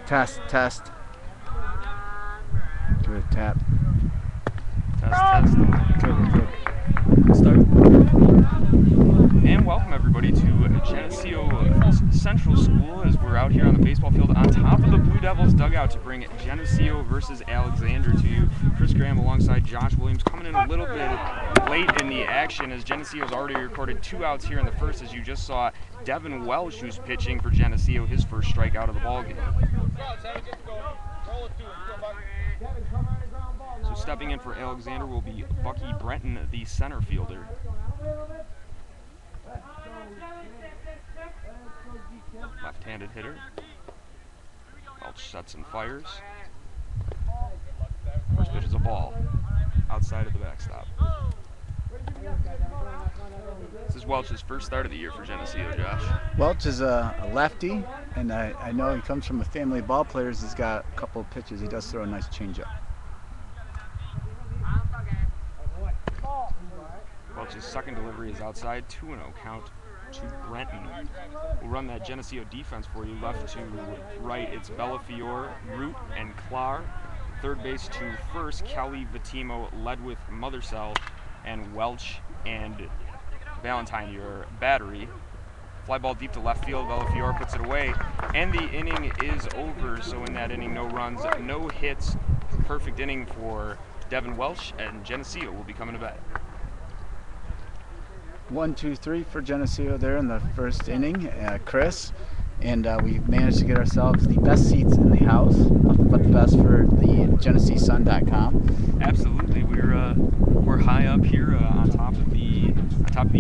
Test, test. Give it a tap. Test. Good. Start. And welcome everybody to Geneseo Central School as we're out here on the baseball field on top of the Blue Devils dugout to bring Geneseo versus Alexander to you. Chris Graham alongside Josh Williams coming in a little bit late in the action as Geneseo's already recorded 2 outs here in the first, as you just saw Devin Welsh, who's pitching for Geneseo, his first strikeout of the ballgame. So stepping in for Alexander will be Bucky Brenton, the center fielder. Left-handed hitter. Welch sets and fires. First pitch is a ball outside of the backstop. This is Welch's first start of the year for Geneseo, Josh. Welch is a lefty, and I know he comes from a family of ball players. He's got a couple of pitches. He does throw a nice changeup. Welch's second delivery is outside, 2-0 count to Brenton. We'll run that Geneseo defense for you. Left to right, it's Bellafiore, Root, and Clar. Third base to first, Kelly Vitimo led with Mothersell, and Welch and Valentine, your battery. Fly ball deep to left field, Bellafiore puts it away, and the inning is over. So in that inning, no runs, no hits. Perfect inning for Devin Welch, and Geneseo will be coming to bat. 1, 2, 3 for Geneseo there in the first inning, Chris. And we managed to get ourselves the best seats in the house, nothing but the best for the GeneseeSun.com. Absolutely, we're high up here on top of the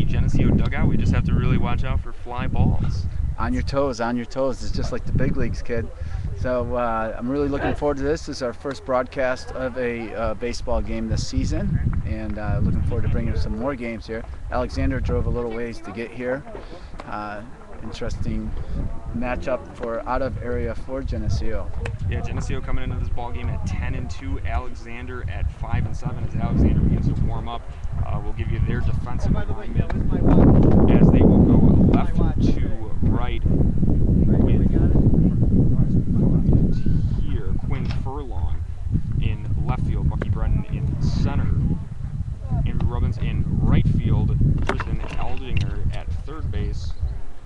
Geneseo dugout. We just have to really watch out for fly balls. On your toes. It's just like the big leagues, kid. So I'm really looking forward to this. This is our first broadcast of a baseball game this season, and looking forward to bringing some more games here. Alexander drove a little ways to get here. Interesting matchup for out of area for Geneseo. Yeah, Geneseo coming into this ball game at 10-2. Alexander at 5-7 as Alexander begins to warm up. We'll give you their defensive alignment as they will go left to right with here Quinn Furlong in left field, Bucky Brenton in center, Andrew Robbins in right field, Tristan Aldinger at third base,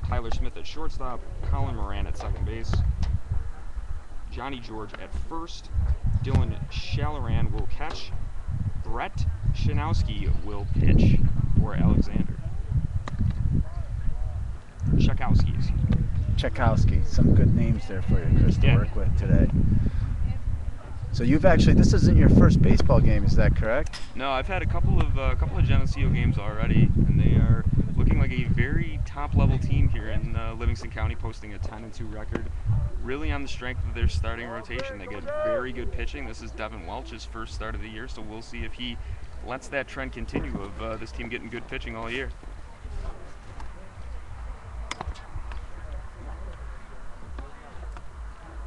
Tyler Smith at shortstop, Colin Moran at second base, Johnny George at first, Dylan Shalaran will catch, Brett Shanowski will pitch for Alexander. Tchaikovsky. Some good names there for you, Chris, to work with today. So you've actually, this isn't your first baseball game, is that correct? No, I've had a couple of Geneseo games already, and they are looking like a very top-level team here in Livingston County, posting a 10-2 record, really on the strength of their starting rotation. They get very good pitching. This is Devin Welch's first start of the year, so we'll see if he lets that trend continue of this team getting good pitching all year.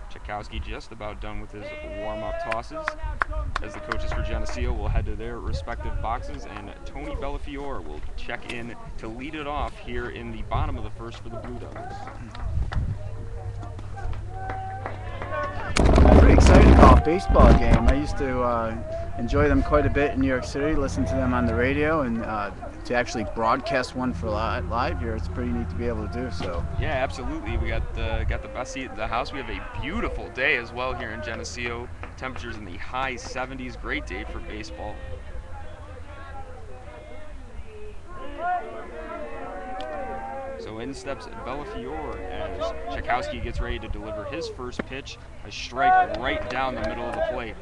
Tchaikovsky just about done with his warm-up tosses as the coaches for Geneseo will head to their respective boxes, and Tony Bellafiore will check in to lead it off here in the bottom of the first for the Blue Devils. I'm pretty excited to call a baseball game. I used to enjoy them quite a bit in New York City, listen to them on the radio, and to actually broadcast one for live here, it's pretty neat to be able to do so. Yeah, absolutely. We got the best seat in the house. We have a beautiful day as well here in Geneseo. Temperatures in the high 70s. Great day for baseball. So in steps Bellafiore as Tchaikovsky gets ready to deliver his first pitch, a strike right down the middle of the plate.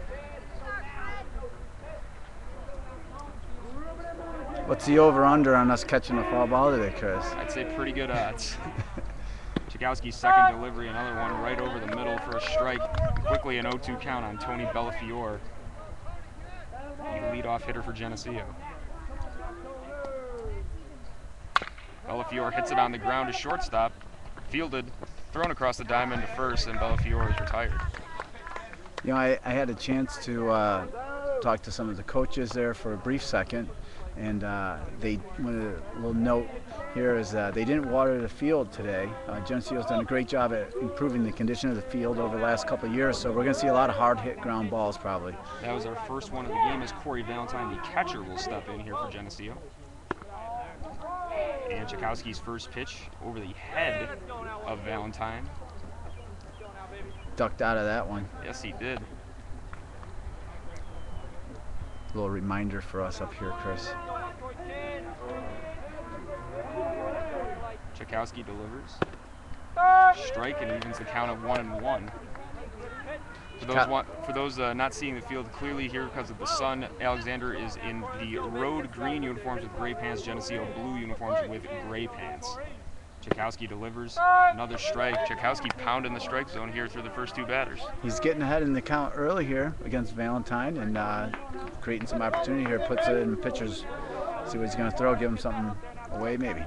What's the over-under on us catching a foul ball today, Chris? I'd say pretty good odds. Tchaikovsky's second delivery, another one right over the middle for a strike. Quickly an 0-2 count on Tony Bellafiore, the leadoff hitter for Geneseo. Bellafiore hits it on the ground to shortstop, fielded, thrown across the diamond to first, and Bellafiore is retired. You know, I had a chance to talk to some of the coaches there for a brief second, And a little note here is they didn't water the field today. Genesee's done a great job at improving the condition of the field over the last couple of years, so we're going to see a lot of hard-hit ground balls probably. That was our first one of the game as Corey Valentine, the catcher, will step in here for Geneseo. And Tchaikovsky's first pitch over the head of Valentine. Ducked out of that one. Yes, he did. A little reminder for us up here, Chris. Tchaikovsky delivers. Strike, and evens the count of 1-1. For those not seeing the field clearly here because of the sun, Alexander is in the road green uniforms with gray pants, Geneseo blue uniforms with gray pants. Tchaikovsky delivers. Another strike. Tchaikovsky pounding the strike zone here through the first two batters. He's getting ahead in the count early here against Valentine and creating some opportunity here. Puts it in the pitchers. See what he's going to throw. Give him something away maybe.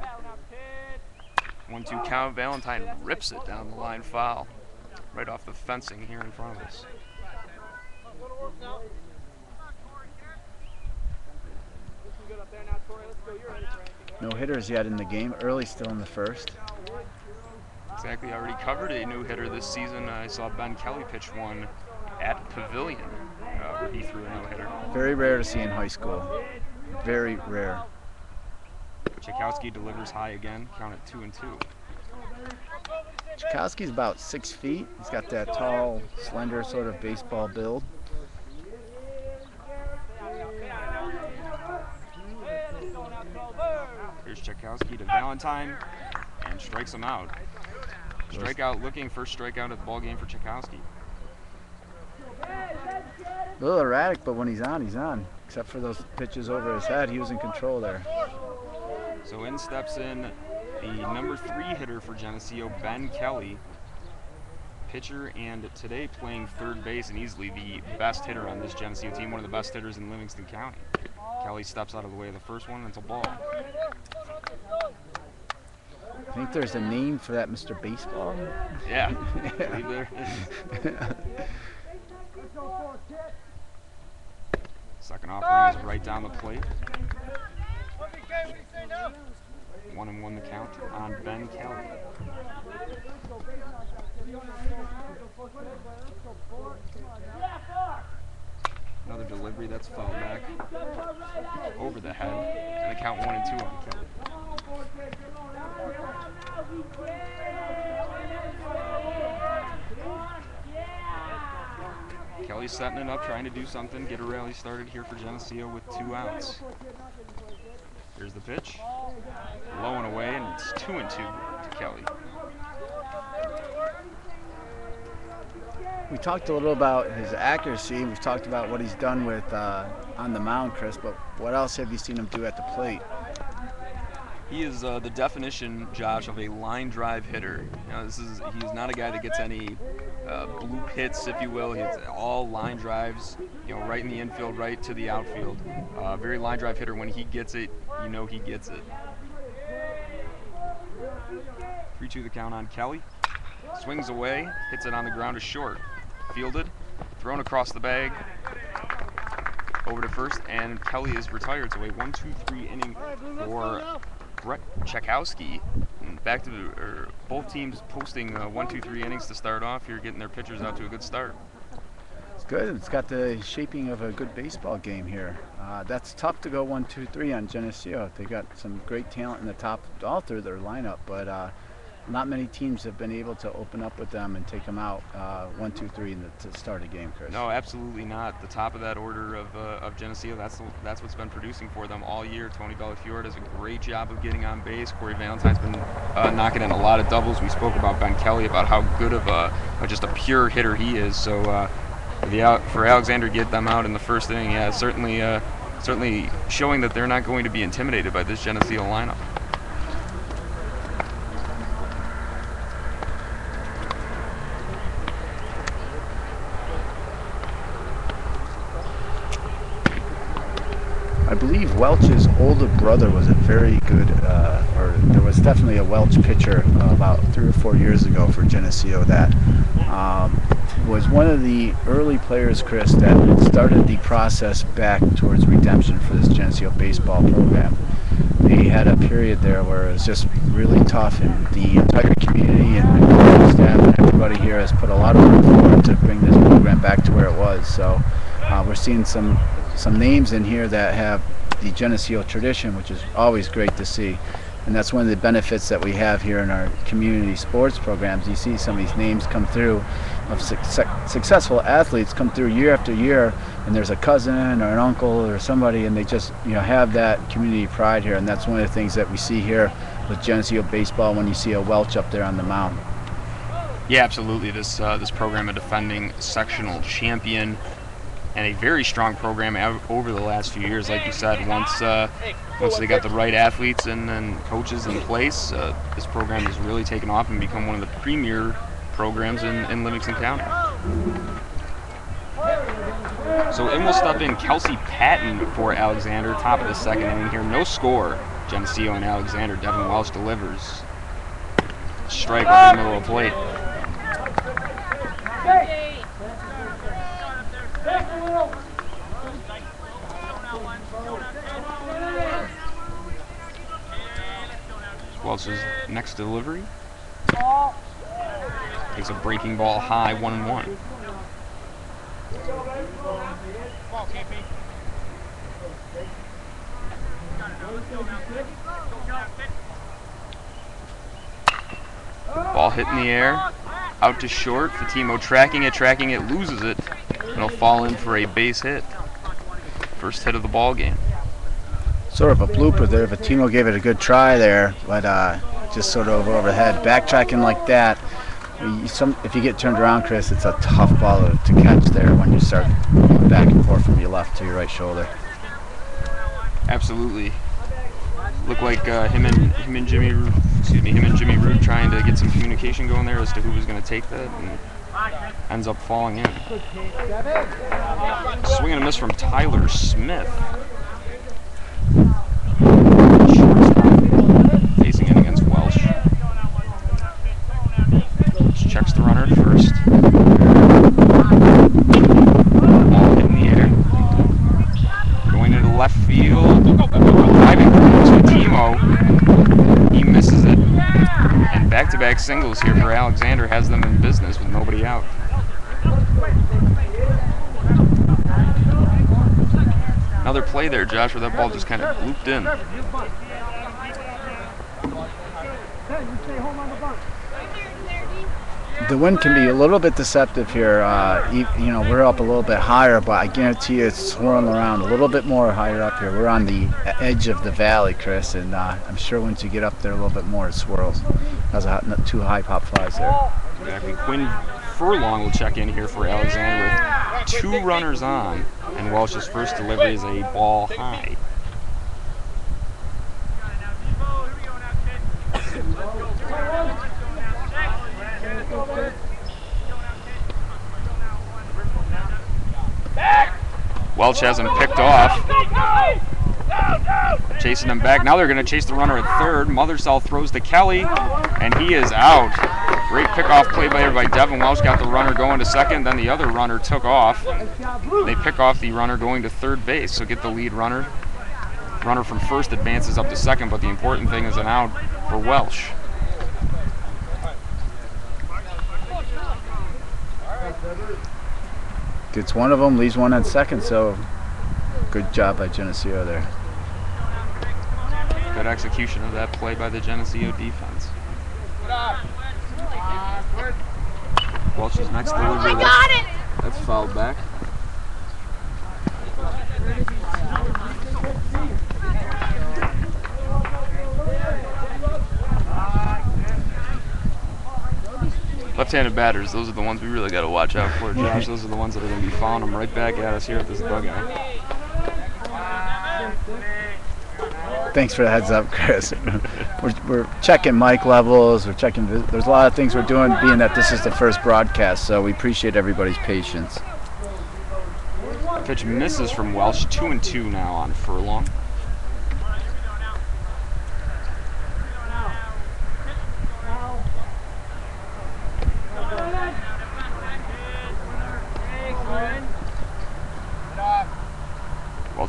1-2 count. Valentine rips it down the line, foul. Right off the fencing here in front of us. No hitters yet in the game. Early still in the first. Exactly. I already covered a no-hitter this season. I saw Ben Kelly pitch one at Pavilion where he threw a no-hitter. Very rare to see in high school. Very rare. Tchaikovsky delivers high again. Count at 2-2. Tchaikovsky's about 6 feet. He's got that tall, slender sort of baseball build. Here's Tchaikovsky to Valentine and strikes him out. Strikeout looking, first strikeout of the ball game for Tchaikovsky. A little erratic, but when he's on, he's on. Except for those pitches over his head, he was in control there. So in steps in the number 3 hitter for Geneseo, Ben Kelly. Pitcher and today playing third base and easily the best hitter on this Geneseo team, one of the best hitters in Livingston County. Kelly steps out of the way of the first one, and it's a ball. I think there's a name for that, Mr. Baseball. Yeah, I believe there is. Second offering is right down the plate. 1-1 the count on Ben Kelly. Another delivery that's fouled back over the head, and the count 1-2 on Kelly. Kelly's setting it up, trying to do something, get a rally started here for Geneseo with 2 outs. Here's the pitch, low and away, and it's 2-2 to Kelly. We talked a little about his accuracy. We've talked about what he's done with on the mound, Chris, but what else have you seen him do at the plate? He is the definition, Josh, of a line drive hitter. You know, he's not a guy that gets any bloop hits, if you will. He's all line drives, you know, right in the infield, right to the outfield. Very line drive hitter. When he gets it, you know he gets it. 3-2 the count on Kelly. Swings away, hits it on the ground to short. Fielded, thrown across the bag, over to first, and Kelly is retired. So a 1-2-3 inning for Brett Tchaikovsky. And back to both teams posting 1-2-3 innings to start off here, getting their pitchers out to a good start. It's good. It's got the shaping of a good baseball game here. That's tough to go 1-2-3 on Geneseo. They got some great talent in the top all through their lineup, but not many teams have been able to open up with them and take them out 1-2-3 to start a game, Chris. No, absolutely not. The top of that order of Geneseo, that's what's been producing for them all year. Tony Bellafiore does a great job of getting on base. Corey Valentine's been knocking in a lot of doubles. We spoke about Ben Kelly, about how good of just a pure hitter he is. So for Alexander to get them out in the first inning, yeah, certainly showing that they're not going to be intimidated by this Geneseo lineup. I believe Welch's older brother was a very good, or there was definitely a Welch pitcher about 3 or 4 years ago for Geneseo that was one of the early players, Chris, that started the process back towards redemption for this Geneseo baseball program. They had a period there where it was just really tough, and the entire community and the staff and everybody here has put a lot of work forward to bring this program back to where it was. So we're seeing some names in here that have the Geneseo tradition, which is always great to see. And that's one of the benefits that we have here in our community sports programs. You see some of these names come through of successful athletes come through year after year, and there's a cousin or an uncle or somebody, and they just have that community pride here. And that's one of the things that we see here with Geneseo baseball when you see a Welch up there on the mound. Yeah, absolutely. This program, a defending sectional champion, and a very strong program over the last few years. Like you said, once they got the right athletes and coaches in place, this program has really taken off and become one of the premier programs in Livingston County. So in will step in Kelsey Patton for Alexander, top of the second inning here. No score, Geneseo and Alexander. Devin Welch delivers. Strike over the middle of the plate. Welch's next delivery. Takes a breaking ball high, 1-1. Ball hit in the air, out to short. Fatimo tracking it, loses it. It'll fall in for a base hit. First hit of the ball game. Sort of a blooper there. Fatimo gave it a good try there, but just sort of overhead. Backtracking like that, if you get turned around, Chris, it's a tough ball to catch there when you start going back and forth from your left to your right shoulder. Absolutely. Looked like him and Jimmy Root trying to get some communication going there as to who was going to take that, and ends up falling in. Swing and a miss from Tyler Smith. Facing in against Welch. Checks the runner at first. Ball hit in the air. Going into left field. Diving to Fatimo. He misses it. And back-to-back singles here for Alexander has them in business with nobody out. Another play there, Josh, where that ball just kind of looped in. The wind can be a little bit deceptive here. We're up a little bit higher, but I guarantee you it's swirling around a little bit more higher up here. We're on the edge of the valley, Chris, and I'm sure once you get up there a little bit more, it swirls. That's two high pop flies there. Exactly. Quinn Furlong will check in here for Alexander with 2 runners on, and Welch's first delivery is a ball high. Welch has him picked off. Chasing him back. Now they're going to chase the runner at third. Mothersell throws to Kelly, and he is out. Great pickoff play by Devin Welch. Got the runner going to second. Then the other runner took off. They pick off the runner going to third base, so get the lead runner. Runner from first advances up to second, but the important thing is an out for Welch. Gets one of them, leaves one on second, so good job by Geneseo there. Good execution of that play by the Geneseo defense. Welch's next delivery, that's fouled back. Left-handed batters, those are the ones we really got to watch out for, Josh. Those are the ones that are going to be following them right back at us here at this dugout. Thanks for the heads up, Chris. we're checking mic levels. We're checking. There's a lot of things we're doing, being that this is the first broadcast, so we appreciate everybody's patience. Pitch misses from Welch. 2-2 now on Furlong.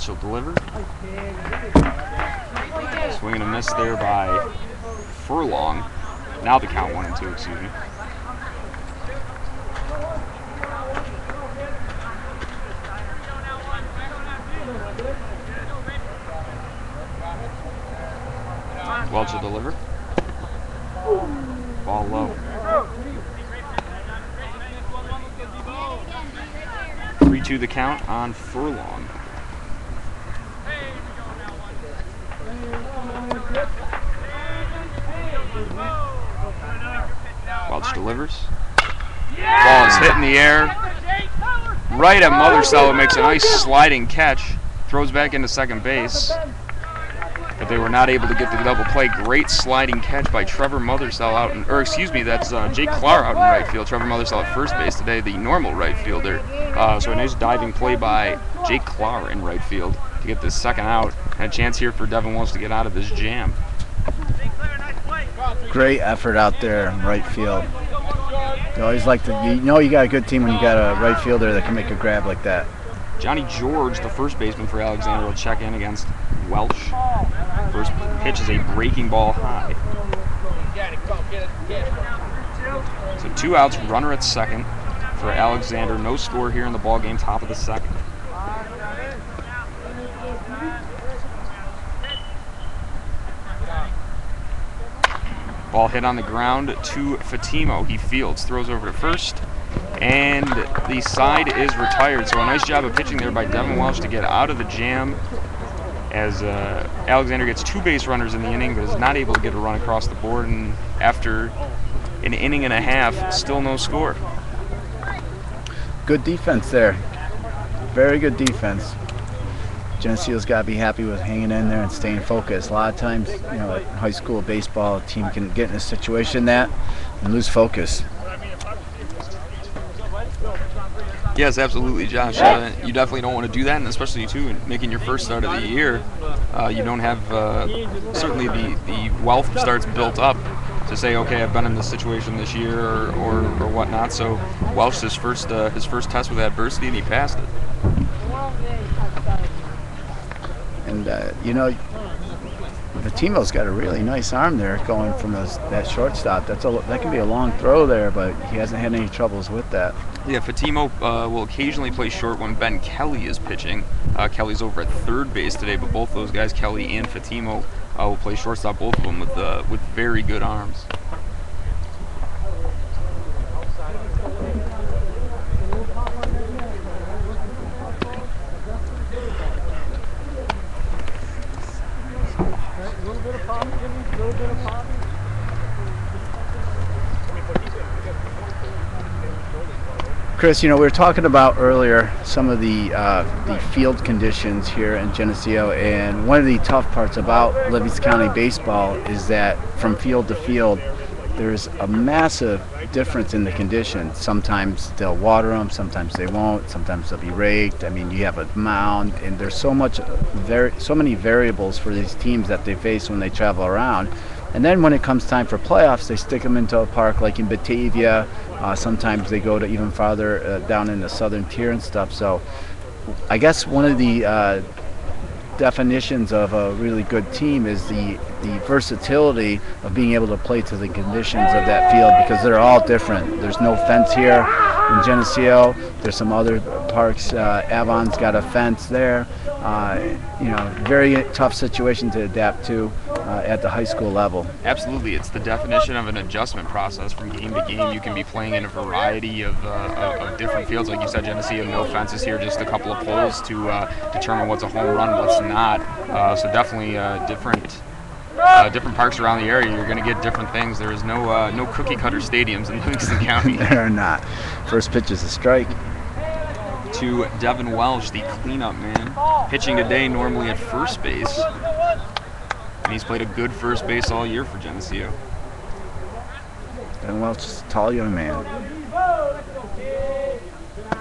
Welch will deliver. Swing and a miss there by Furlong. Now the count 1-2, excuse me. Welch will deliver. Ball low. 3-2 the count on Furlong. Welch delivers. Ball is hit in the air. Right at Mothercell, makes a nice sliding catch. Throws back into second base. But they were not able to get the double play. Great sliding catch by Trevor Mothercell out in, or excuse me, that's Jake Clark out in right field. Trevor Mothercell at first base today, the normal right fielder. So a nice diving play by Jake Clark in right field to get this second out. And a chance here for Devin Welch to get out of this jam. Great effort out there in right field. You always like to, you know you got a good team when you got a right fielder that can make a grab like that. Johnny George, the first baseman for Alexander, will check in against Welch. First pitch is a breaking ball high. So 2 outs, runner at second for Alexander. No score here in the ball game, top of the second. Ball hit on the ground to Fatimo. He fields, throws over to first, and the side is retired. So a nice job of pitching there by Devin Welch to get out of the jam, as Alexander gets 2 base runners in the inning, but is not able to get a run across the board. And after an inning and a half, still no score. Good defense there. Very good defense. Genesee's got to be happy with hanging in there and staying focused. A lot of times, you know, at high school baseball, a team can get in a situation that and lose focus. Yes, absolutely, Josh. You definitely don't want to do that, and especially too in making your first start of the year. You don't have certainly the wealth starts built up to say, okay, I've been in this situation this year or whatnot. So Welch his first test with adversity, and he passed it. And you know, Fatimo's got a really nice arm there going from that shortstop. That can be a long throw there, but he hasn't had any troubles with that. Yeah, Fatimo will occasionally play short when Ben Kelly is pitching. Kelly's over at third base today, but both those guys, Kelly and Fatimo, will play shortstop, both of them with very good arms. Chris, you know, we were talking about earlier some of the field conditions here in Geneseo, and one of the tough parts about Livingston County baseball is that from field to field, there's a massive difference in the conditions. Sometimes they'll water them, sometimes they won't, sometimes they'll be raked. I mean, you have a mound, and there's so many variables for these teams that they face when they travel around. And then when it comes time for playoffs, they stick them into a park like in Batavia. Sometimes they go to even farther down in the southern tier and stuff. So I guess one of the definitions of a really good team is the versatility of being able to play to the conditions of that field, because they're all different. There's no fence here in Geneseo. There's some other parks. Avon's got a fence there. You know, very tough situation to adapt to at the high school level. Absolutely, it's the definition of an adjustment process from game to game. You can be playing in a variety of different fields. Like you said, Geneseo, no fences here, just a couple of poles to determine what's a home run, what's not. So definitely different parks around the area. You're going to get different things. There is no cookie cutter stadiums in Livingston County. There are not. First pitch is a strike. To Devin Welch, the cleanup man, pitching today normally at first base, and he's played a good first base all year for Geneseo. Devin Welch is a tall young man.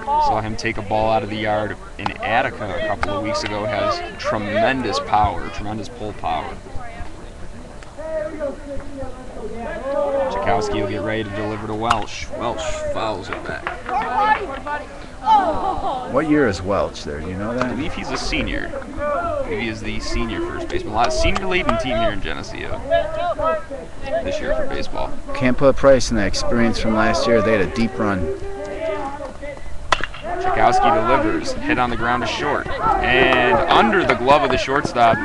Saw him take a ball out of the yard in Attica a couple of weeks ago. Has tremendous power, tremendous pull power. Chakowski will get ready to deliver to Welch. Welch fouls it back. What year is Welch there? Do you know I that? believe he's a senior. He is the senior first baseman. A lot senior-laden team here in Geneseo this year for baseball. Can't put a price on that experience from last year. They had a deep run. Tchaikovsky delivers, hit on the ground to short, and under the glove of the shortstop,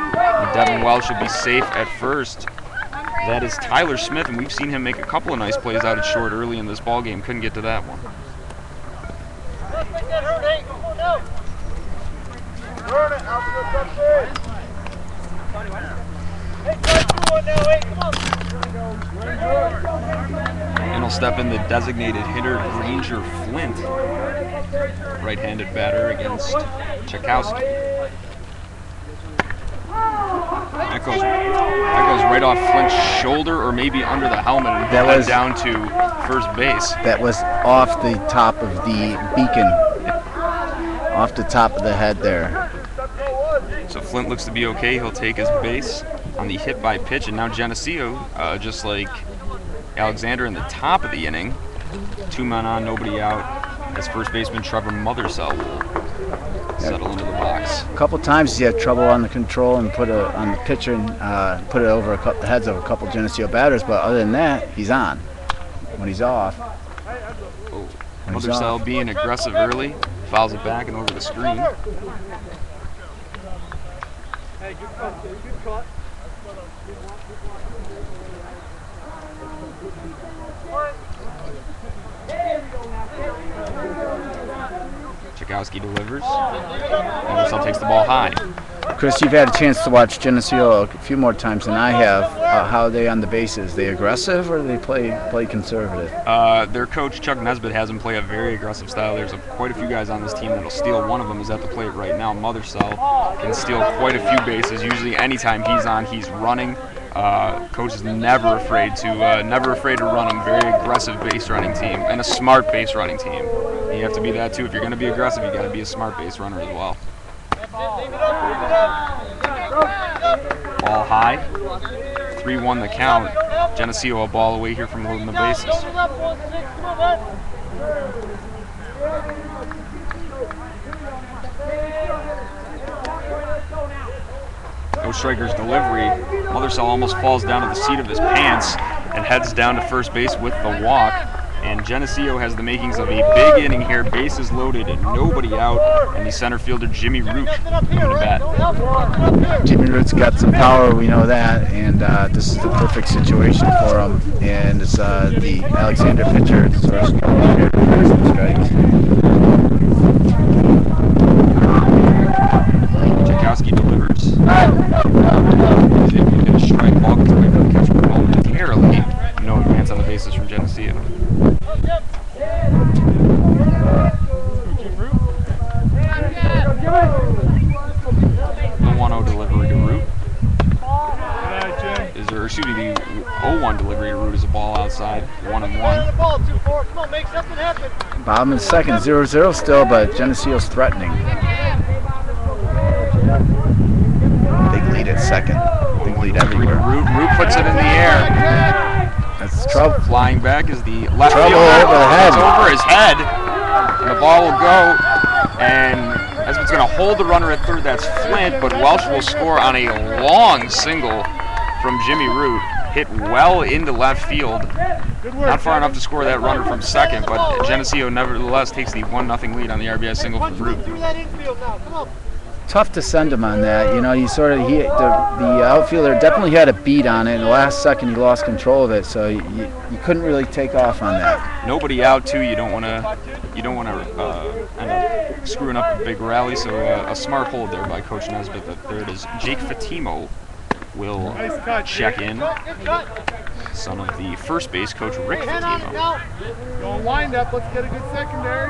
Devin Welch should be safe at first. That is Tyler Smith, and we've seen him make a couple of nice plays out at short early in this ball game. Couldn't get to that one. And he'll step in the designated hitter, Granger Flint, right-handed batter against Tchaikovsky. That goes right off Flint's shoulder, or maybe under the helmet, and That was down to first base. That was off the top of the beacon, off the top of the head there. So Flint looks to be okay. He'll take his base on the hit by pitch, and now Geneseo, just like Alexander in the top of the inning, 2 men on, nobody out, as first baseman Trevor Mothersell will settle into the box. A couple times he had trouble on the control and put it on the pitcher and put it over the heads of a couple Geneseo batters, but other than that, he's on. When he's off. Mothersell being aggressive early, fouls it back and over the screen. Hey, good cut, dude. Good cut. Tchaikovsky delivers. Mothersell takes the ball high. Chris, you've had a chance to watch Geneseo a few more times than I have. How are they on the bases? They aggressive or do they play conservative? Their coach, Chuck Nesbitt, has them play a very aggressive style. There's quite a few guys on this team that'll steal. One of them is at the plate right now. Mothersell can steal quite a few bases. Usually anytime he's on, he's running. Coach is never afraid to run them. Very aggressive base running team and a smart base running team. You have to be that too. If you're going to be aggressive, you got to be a smart base runner as well. Ball high, 3-1 the count. Geneseo a ball away here from loading the bases. No strikers delivery. Mothersell almost falls down to the seat of his pants and heads down to first base with the walk. And Geneseo has the makings of a big inning here, bases loaded and nobody out, and the center fielder Jimmy Root coming to bat. Jimmy Root's got some power, we know that, and this is the perfect situation for him. And it's the Alexander pitcher, sort of strikes. Tchaikovsky delivers. He's able to get a strike. Ball gets away from the catcher momentarily. No advance on the bases from Geneseo. The 1-0 delivery to Root. The 0-1 delivery to Root is a ball outside. 1-1. Bottom of the second, 0-0 still, but Geneseo's threatening. Big lead at second. Big lead everywhere. Root puts it in the air. That's trouble. Flying back is the left Trouble fielder. over the head. It's over his head. And the ball will go. And Nesbitt's going to hold the runner at third. That's Flint. But Welch will score on a long single from Jimmy Root. Hit well into left field. Not far enough to score that runner from second. But Geneseo nevertheless takes the 1-0 lead on the RBI single from Root. Tough to send him on that. You know, the outfielder definitely had a beat on it. In the last second, he lost control of it, so you couldn't really take off on that. Nobody out too. You don't want to end up screwing up a big rally. So a smart hold there by Coach Nesbitt. The third is Jake Fatimo will check in. Son of the first base coach Rick Fatimo. Going wind up. Let's get a good secondary.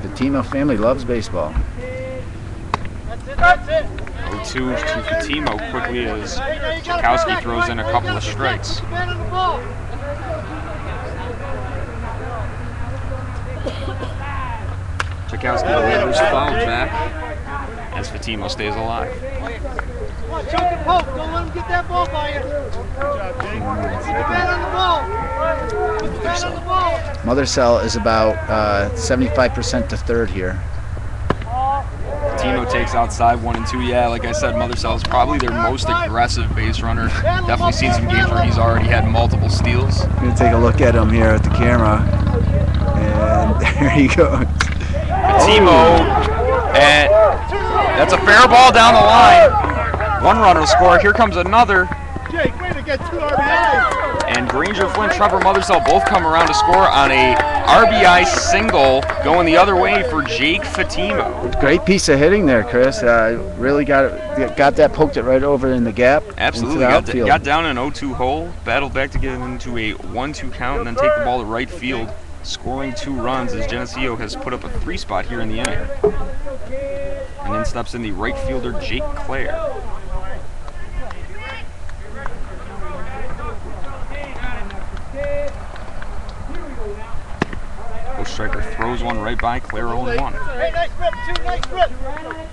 The Fatimo family loves baseball. That's it. 0-2 to Fatimo quickly as Tchaikovsky throws in a couple of strikes. Tchaikovsky delivers fouled back as Fatimo stays alive. on, choke and poke. Don't let him get that ball by you. Good job, Jake. Put the bat on the ball. Put the bat on the ball. Mother Cell is about 75% to third here. Timo takes outside 1 and 2. Yeah, like I said, Mother Cell is probably their most aggressive base runner. Definitely seen some games where he's already had multiple steals. I'm going to take a look at him here at the camera. And there he goes. Timo, and that's a fair ball down the line. One runner will score. Here comes another. Jake, way to get 2 RBIs. And Granger Flynn, Trevor Mothersell both come around to score on a RBI single going the other way for Jake Fatimo. Great piece of hitting there, Chris. Really got that, poked it right over in the gap. Absolutely. Got down an 0-2 hole, battled back to get into a 1-2 count, and then take the ball to right field, scoring 2 runs as Geneseo has put up a 3 spot here in the inning. And then steps in the right fielder, Jake Clare. Striker throws one right by Claire 0-1. Hey, nice rip, 2, nice rip.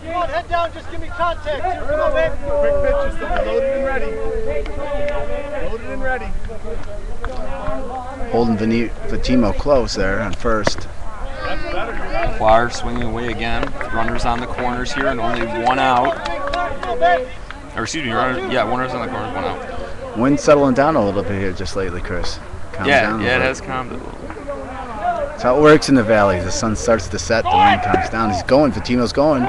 Come on, head down, just give me contact. 2, come on, baby. Quick pitches, they'll be loaded and ready. Loaded and ready. Holding Fatimo close there on first. That's better. Clare swinging away again. Runners on the corners here and only 1 out. Or excuse me, runners on the corners, 1 out. Wind settling down a little bit here just lately, Chris. Yeah, it has calmed a little. That's how it works in the valley. The sun starts to set, the wind comes down. He's going. Fatimo's going.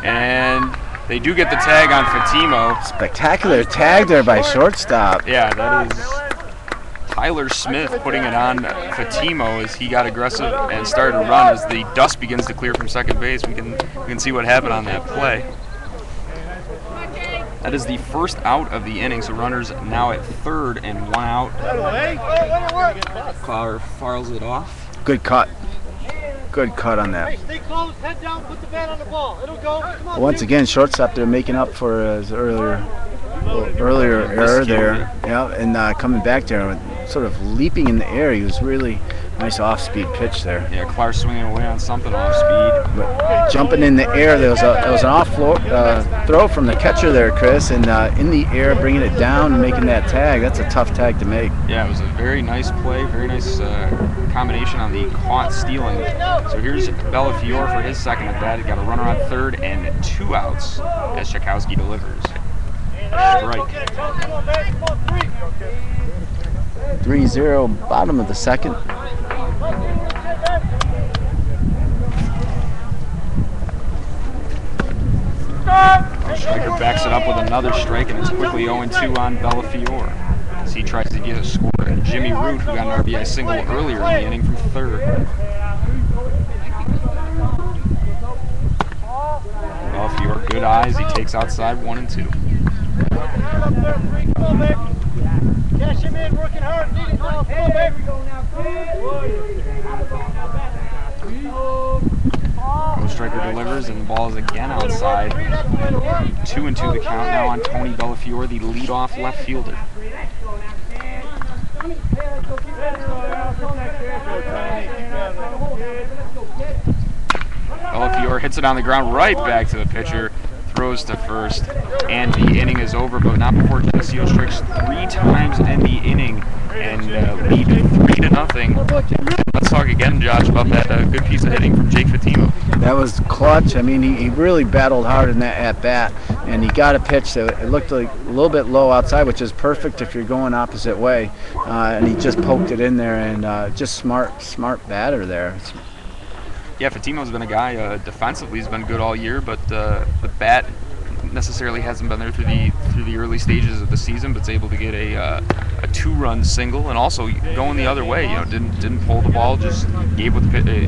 And they do get the tag on Fatimo. Spectacular tag there by shortstop. Yeah, that is Tyler Smith putting it on Fatimo as he got aggressive and started to run. As the dust begins to clear from second base, we can see what happened on that play. That is the first out of the inning, so runners now at third and 1 out. Clare fouls it off. Good cut. Good cut on that. Hey, stay close, head down, put the bat on the ball. It'll go. Come on, Once again, shortstop there making up for his earlier error there. Yeah, and coming back there and sort of leaping in the air. He was really nice off-speed pitch there. Yeah, Clare swinging away on something off-speed. But jumping in the air, there was an off-floor throw from the catcher there, Chris, and in the air, bringing it down and making that tag. That's a tough tag to make. Yeah, it was a very nice play, very nice combination on the caught stealing. So here's Bellafiore for his second at bat. He got a runner on third and 2 outs as Czakowski delivers. A strike. 3-0, bottom of the second. Striker backs it up with another strike, and it's quickly 0-2 on Bellafiore as he tries to get a score. And Jimmy Root, who got an RBI single earlier in the inning from third. Bellafiore, good eyes. He takes outside 1-2. Cash him in, working hard, needing ball. Come on, baby. Striker delivers, and the ball is again outside. 2-2 the count now on Tony Bellafiore, the leadoff left fielder. Bellafiore hits it on the ground right back to the pitcher, throws to first, and the inning is over, but not before Geneseo strikes 3 times in the inning and lead 3-0. Let's talk again, Josh, about that good piece of hitting from Jake Fatimo. That was clutch. I mean, he really battled hard in that at-bat, and he got a pitch that it looked like a little bit low outside, which is perfect if you're going opposite way, and he just poked it in there, and just smart batter there. Yeah, Fatimo's been a guy, defensively he's been good all year, but the bat necessarily hasn't been there through the early stages of the season, but is able to get a 2-run single, and also going the other way. You know, didn't pull the ball, just gave with the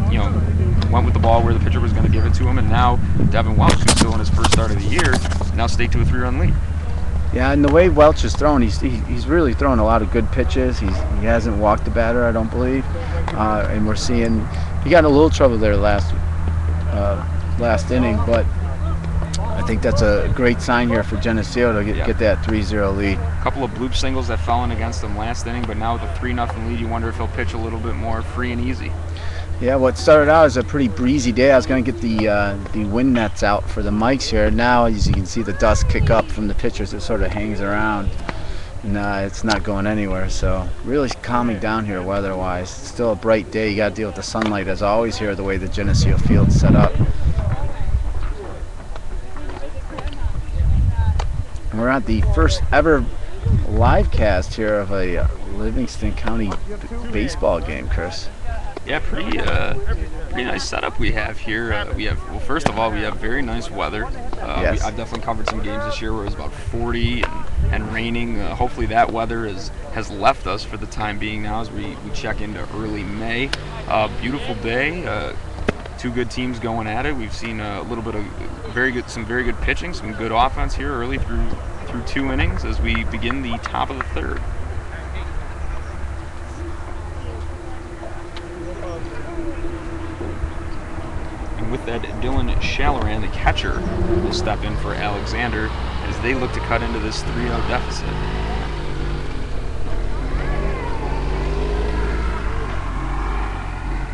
went with the ball where the pitcher was going to give it to him. And now Devin Welch, who's still in his first start of the year, now staked to a 3-run lead. Yeah, and the way Welch is thrown, he's really throwing a lot of good pitches. He hasn't walked the batter, I don't believe, and we're seeing he got in a little trouble there last inning, but I think that's a great sign here for Geneseo to get that 3-0 lead. A couple of bloop singles that fell in against them last inning, but now with a 3-0 lead, you wonder if he'll pitch a little bit more free and easy. Yeah, what started out as a pretty breezy day. I was going to get the wind nets out for the mics here. Now, as you can see, the dust kick up from the pitchers. It sort of hangs around, and it's not going anywhere. So really calming down here weather-wise. It's still a bright day. You got to deal with the sunlight as always here, the way the Geneseo field's set up. And we're at the first ever live cast here of a Livingston County baseball game, Chris. Yeah, pretty nice setup we have here. Well, first of all, we have very nice weather. Yes. I've definitely covered some games this year where it was about 40 and raining. Hopefully that weather has left us for the time being now as we check into early May. Beautiful day. Two good teams going at it. We've seen a little bit of some very good pitching, some good offense here early through 2 innings as we begin the top of the third. With that, Dylan Shalloran, the catcher, will step in for Alexander as they look to cut into this 3-0 deficit.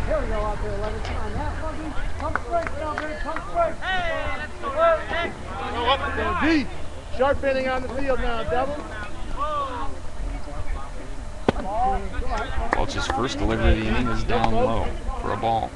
Here we go out there, 11. Come on now. Pump straight down, baby. Pump straight. Hey, sharp inning on the field now, double. Welch's first delivery of the inning is down low for a ball.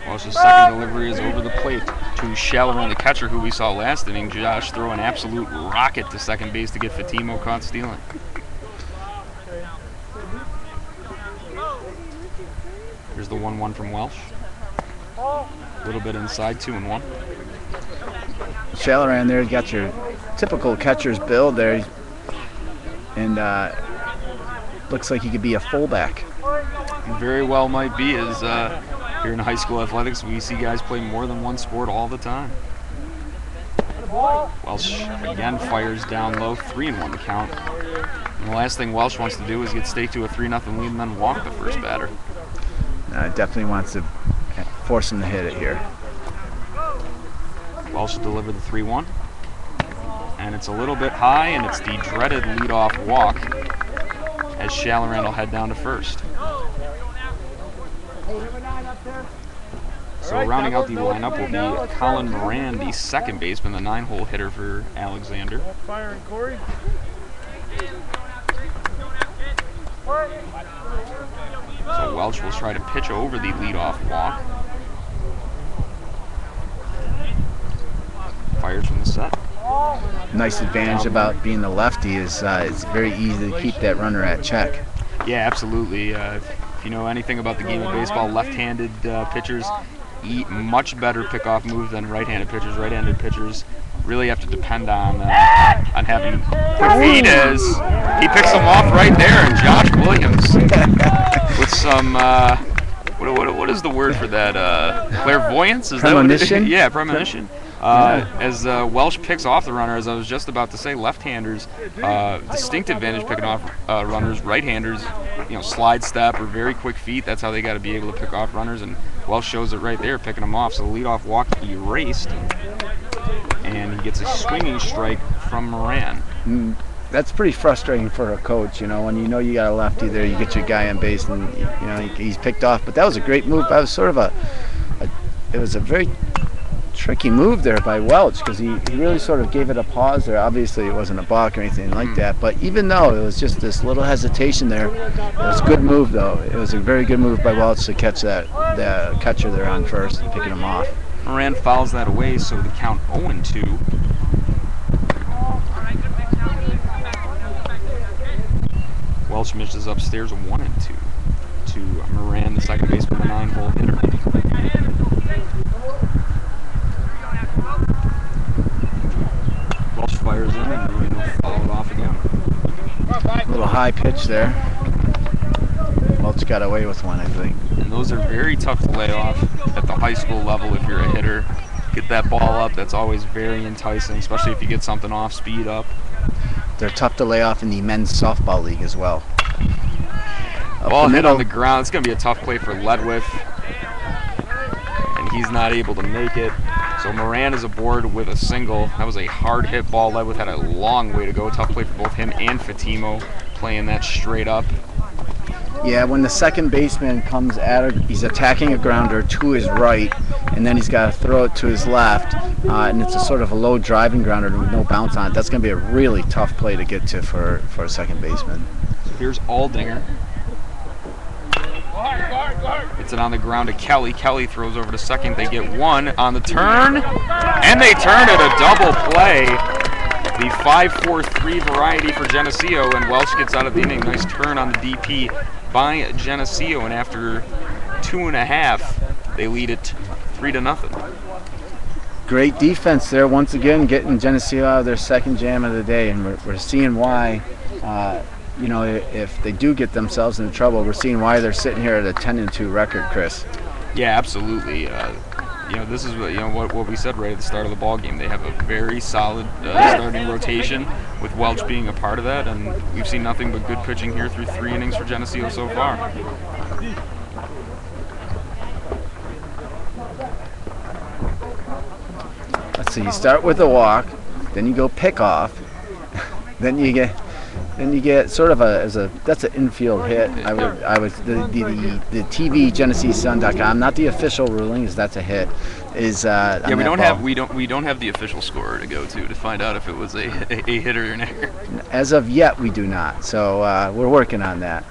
Welch's second delivery is over the plate to Shalloran, the catcher, who we saw last inning. Josh throw an absolute rocket to second base to get Fatimo caught stealing. Here's the 1-1 from Welch. A little bit inside, 2-1. Shalloran there, you got your typical catcher's build there, and looks like he could be a fullback. Very well might be, as here in high school athletics we see guys play more than one sport all the time. Welch again fires down low, 3-1 the count. And the last thing Welch wants to do is get staked to a 3-0 lead and then walk the first batter. Definitely wants to force him to hit it here. Welch will deliver the 3-1. And it's a little bit high, and it's the dreaded leadoff walk as Shalloran will head down to first. So rounding out the lineup will be Colin Moran, the second baseman, the 9-hole hitter for Alexander. Firing Corey. So Welch will try to pitch over the leadoff walk. Fires from the set. Nice advantage about being the lefty is it's very easy to keep that runner at check. Yeah, absolutely. If you know anything about the game of baseball, left-handed pitchers much better pickoff move than right-handed pitchers. Right-handed pitchers really have to depend on having quick feet. As he picks them off right there, and Josh Williams with some what is the word for that? Clairvoyance? Is premonition? That what it is? Yeah, premonition. As Welch picks off the runner, as I was just about to say, left-handers, distinct advantage picking off runners. Right-handers, slide step or very quick feet. That's how they got to be able to pick off runners, and Welch shows it right there, picking them off. So the leadoff walk erased, and he gets a swinging strike from Moran. That's pretty frustrating for a coach, when you got a lefty there, you get your guy on base, and he's picked off. But that was a great move. That was sort of it was a very tricky move there by Welch, because he really sort of gave it a pause there. Obviously it wasn't a balk or anything like that, but even though it was just this little hesitation there, it was a good move though. It was a very good move by Welch to catch the catcher there on first, picking him off. Moran fouls that away, so the count 0-2. Welch misses upstairs a 1-2 to Moran, the second baseman, the 9-hole hitter. Welch fires in, and Moran will follow it off again. A little high pitch there. Welch got away with one, I think. And those are very tough to lay off at the high school level if you're a hitter. Get that ball up, that's always very enticing, especially if you get something off, speed up. They're tough to lay off in the men's softball league as well. Ball hit on the ground. It's going to be a tough play for Ledwith. And he's not able to make it. So Moran is aboard with a single. That was a hard hit ball. Ledwith had a long way to go. Tough play for both him and Fatimo, playing that straight up. Yeah, when the second baseman comes at he's attacking a grounder to his right, and then he's got to throw it to his left, and it's a sort of a low driving grounder with no bounce on it. That's going to be a really tough play to get to for a second baseman. So here's Aldinger. Hits it on the ground to Kelly. Kelly throws over to second. They get one on the turn, and they turn it a double play. The 5-4-3 variety for Geneseo, and Welch gets out of the inning. Nice turn on the DP by Geneseo, and after 2.5, they lead it 3-0. Great defense there once again, getting Geneseo out of their second jam of the day, and we're seeing why. You know, if they do get themselves into trouble, we're seeing why they're sitting here at a 10-2 record, Chris. Yeah, absolutely. You know, this is what we said right at the start of the ball game. They have a very solid starting rotation, with Welch being a part of that, and we've seen nothing but good pitching here through 3 innings for Geneseo so far. Let's see. You start with a walk, then you go pick off, then you get sort of that's an infield hit. The TV GeneseeSun.com, not the official ruling, is that's a hit. Yeah, we don't have the official score to go to find out if it was a hit or an error. As of yet, we do not. So we're working on that.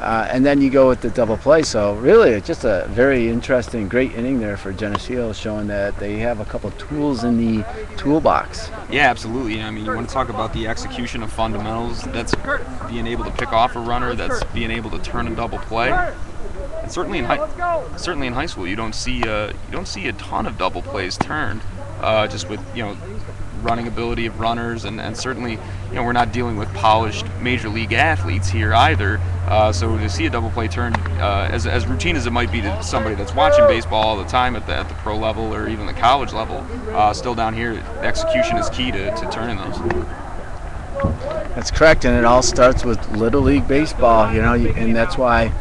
And then you go with the double play. So really, it's just a very interesting, great inning there for Geneseo, showing that they have a couple tools in the toolbox. Yeah, absolutely. I mean, you want to talk about the execution of fundamentals. That's being able to pick off a runner. That's being able to turn and double play. And certainly in high school, you don't see a ton of double plays turned, just with running ability of runners, and certainly we're not dealing with polished major league athletes here either. So to see a double play turned, as routine as it might be to somebody that's watching baseball all the time at the pro level or even the college level, still down here, execution is key to turning those. That's correct, and it all starts with Little League Baseball, and that's why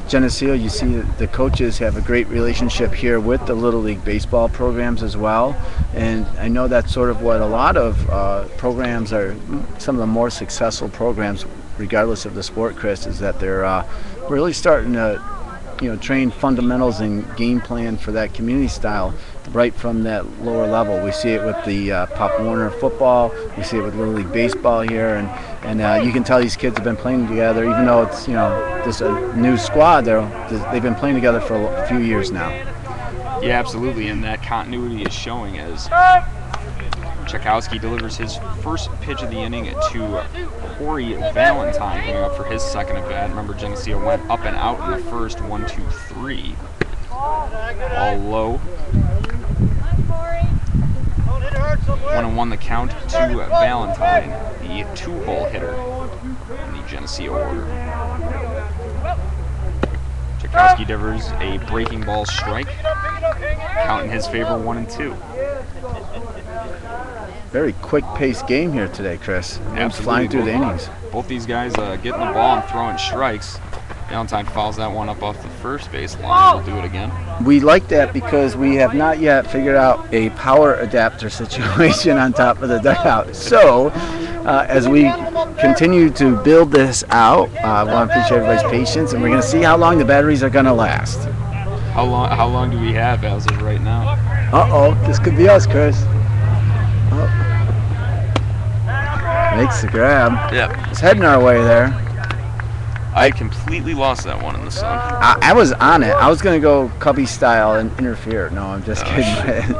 Geneseo, you see the coaches have a great relationship here with the Little League Baseball programs as well, and I know that's sort of what a lot of programs are, some of the more successful programs, regardless of the sport, Chris, is that they're really starting to train fundamentals and game plan for that community style right from that lower level. We see it with the Pop Warner football, we see it with Little League Baseball here, and you can tell these kids have been playing together, even though it's just a new squad. They've been playing together for a few years now. Yeah, absolutely, and that continuity is showing as Tchaikovsky delivers his first pitch of the inning to Corey Valentine, coming up for his second at bat. Remember, Geneseo went up and out in the first, 1-2-3. All low. 1-1 the count to Valentine, the 2-hole hitter in the Geneseo order. Tchaikovsky delivers a breaking ball strike, count in his favor, 1-2. Very quick-paced game here today, Chris. Absolutely. Flying through the innings. Both these guys getting the ball and throwing strikes. Valentine fouls that one up off the first base line. We'll do it again. We like that because we have not yet figured out a power adapter situation on top of the dugout. So, as we continue to build this out, I want to appreciate everybody's patience, and we're going to see how long the batteries are going to last. How long do we have as of right now? Uh-oh, this could be us, Chris. Makes the grab. Yep. It's heading our way there. I completely lost that one in the sun. I was on it. I was going to go Cubby style and interfere. No, I'm just kidding.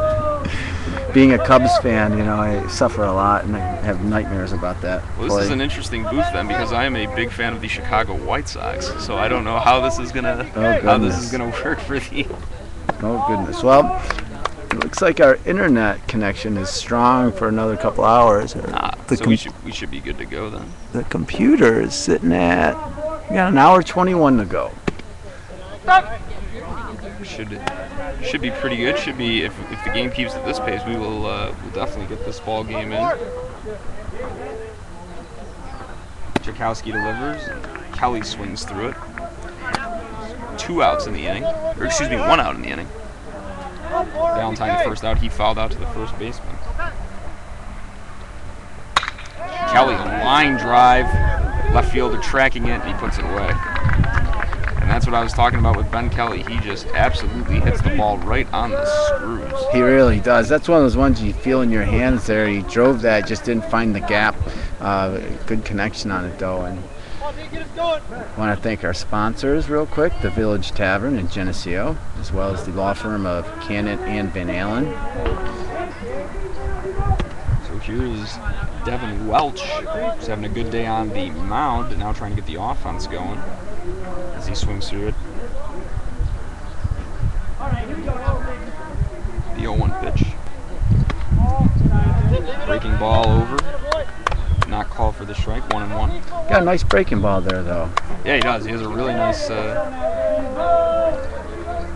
Being a Cubs fan, I suffer a lot and I have nightmares about that. Well, this is an interesting booth then, because I am a big fan of the Chicago White Sox. So I don't know how this is gonna work for the. Oh goodness. Well, it looks like our internet connection is strong for another couple hours. So we should be good to go then. The computer is sitting at, we got an hour 21 to go. Should be pretty good. Should be, if the game keeps at this pace, we'll definitely get this ball game in. Tchaikovsky delivers. Kelly swings through it. 2 outs in the inning, or excuse me, 1 out in the inning. Valentine the first out. He fouled out to the first baseman. Kelly, a line drive. Left fielder tracking it, and he puts it away. And that's what I was talking about with Ben Kelly. He just absolutely hits the ball right on the screws. He really does. That's one of those ones you feel in your hands there. He drove that, just didn't find the gap. Good connection on it, though. And I want to thank our sponsors real quick, the Village Tavern in Geneseo, as well as the law firm of Cannett and Van Allen. So here's Devin Welch, who's having a good day on the mound, and now trying to get the offense going as he swings through it. The 0-1 pitch. Breaking ball over. Not called for the strike, 1-1. Got a nice breaking ball there, though. Yeah, he does. He has a really nice,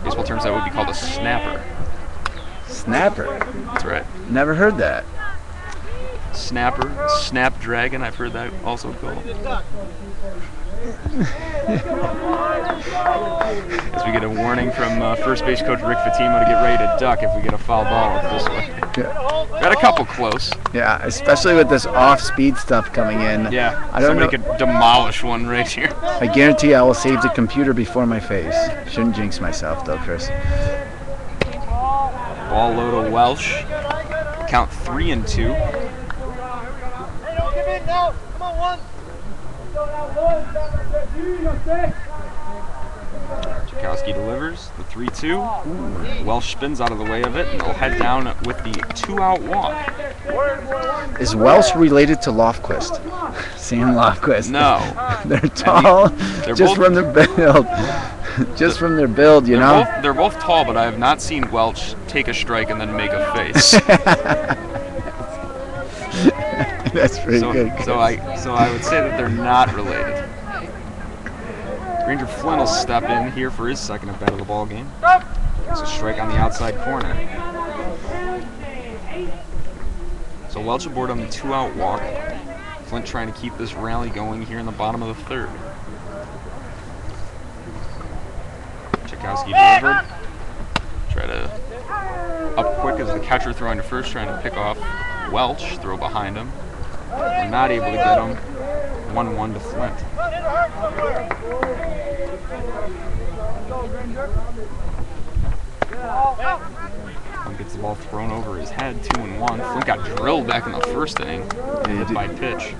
baseball terms that would be called a snapper. Snapper? That's right. Never heard that. Snapper, snapdragon, I've heard that also called. As we get a warning from first base coach Rick Fatima to get ready to duck if we get a foul ball this way. Yeah. Got a couple close. Yeah, especially with this off-speed stuff coming in. Yeah, I don't somebody could demolish one right here. I guarantee I will save the computer before my face. Shouldn't jinx myself, though, Chris. Ball low to Welsh. Count 3-2. Now, come on, one. Tchaikovsky delivers the 3-2. Welsh spins out of the way of it, and they'll head down with the 2-out walk. Is Welsh related to Lofquist? Sam Lofquist. No. They're tall, they're just both, from their build. Just from their build, you know? They're both tall, but I have not seen Welch take a strike and then make a face. That's pretty good. So I would say that they're not related. Ranger Flynn will step in here for his second at bat of the ball game. It's a strike on the outside corner. So Welch aboard on the 2-out walk. Flint trying to keep this rally going here in the bottom of the third. Tchaikovsky delivered. Try to up quick as the catcher throwing to first, trying to pick off Welch. Throw behind him. We're not able to get him. 1-1 to Flint. Flint gets the ball thrown over his head, 2-1. Flint got drilled back in the first inning. Hit by pitch.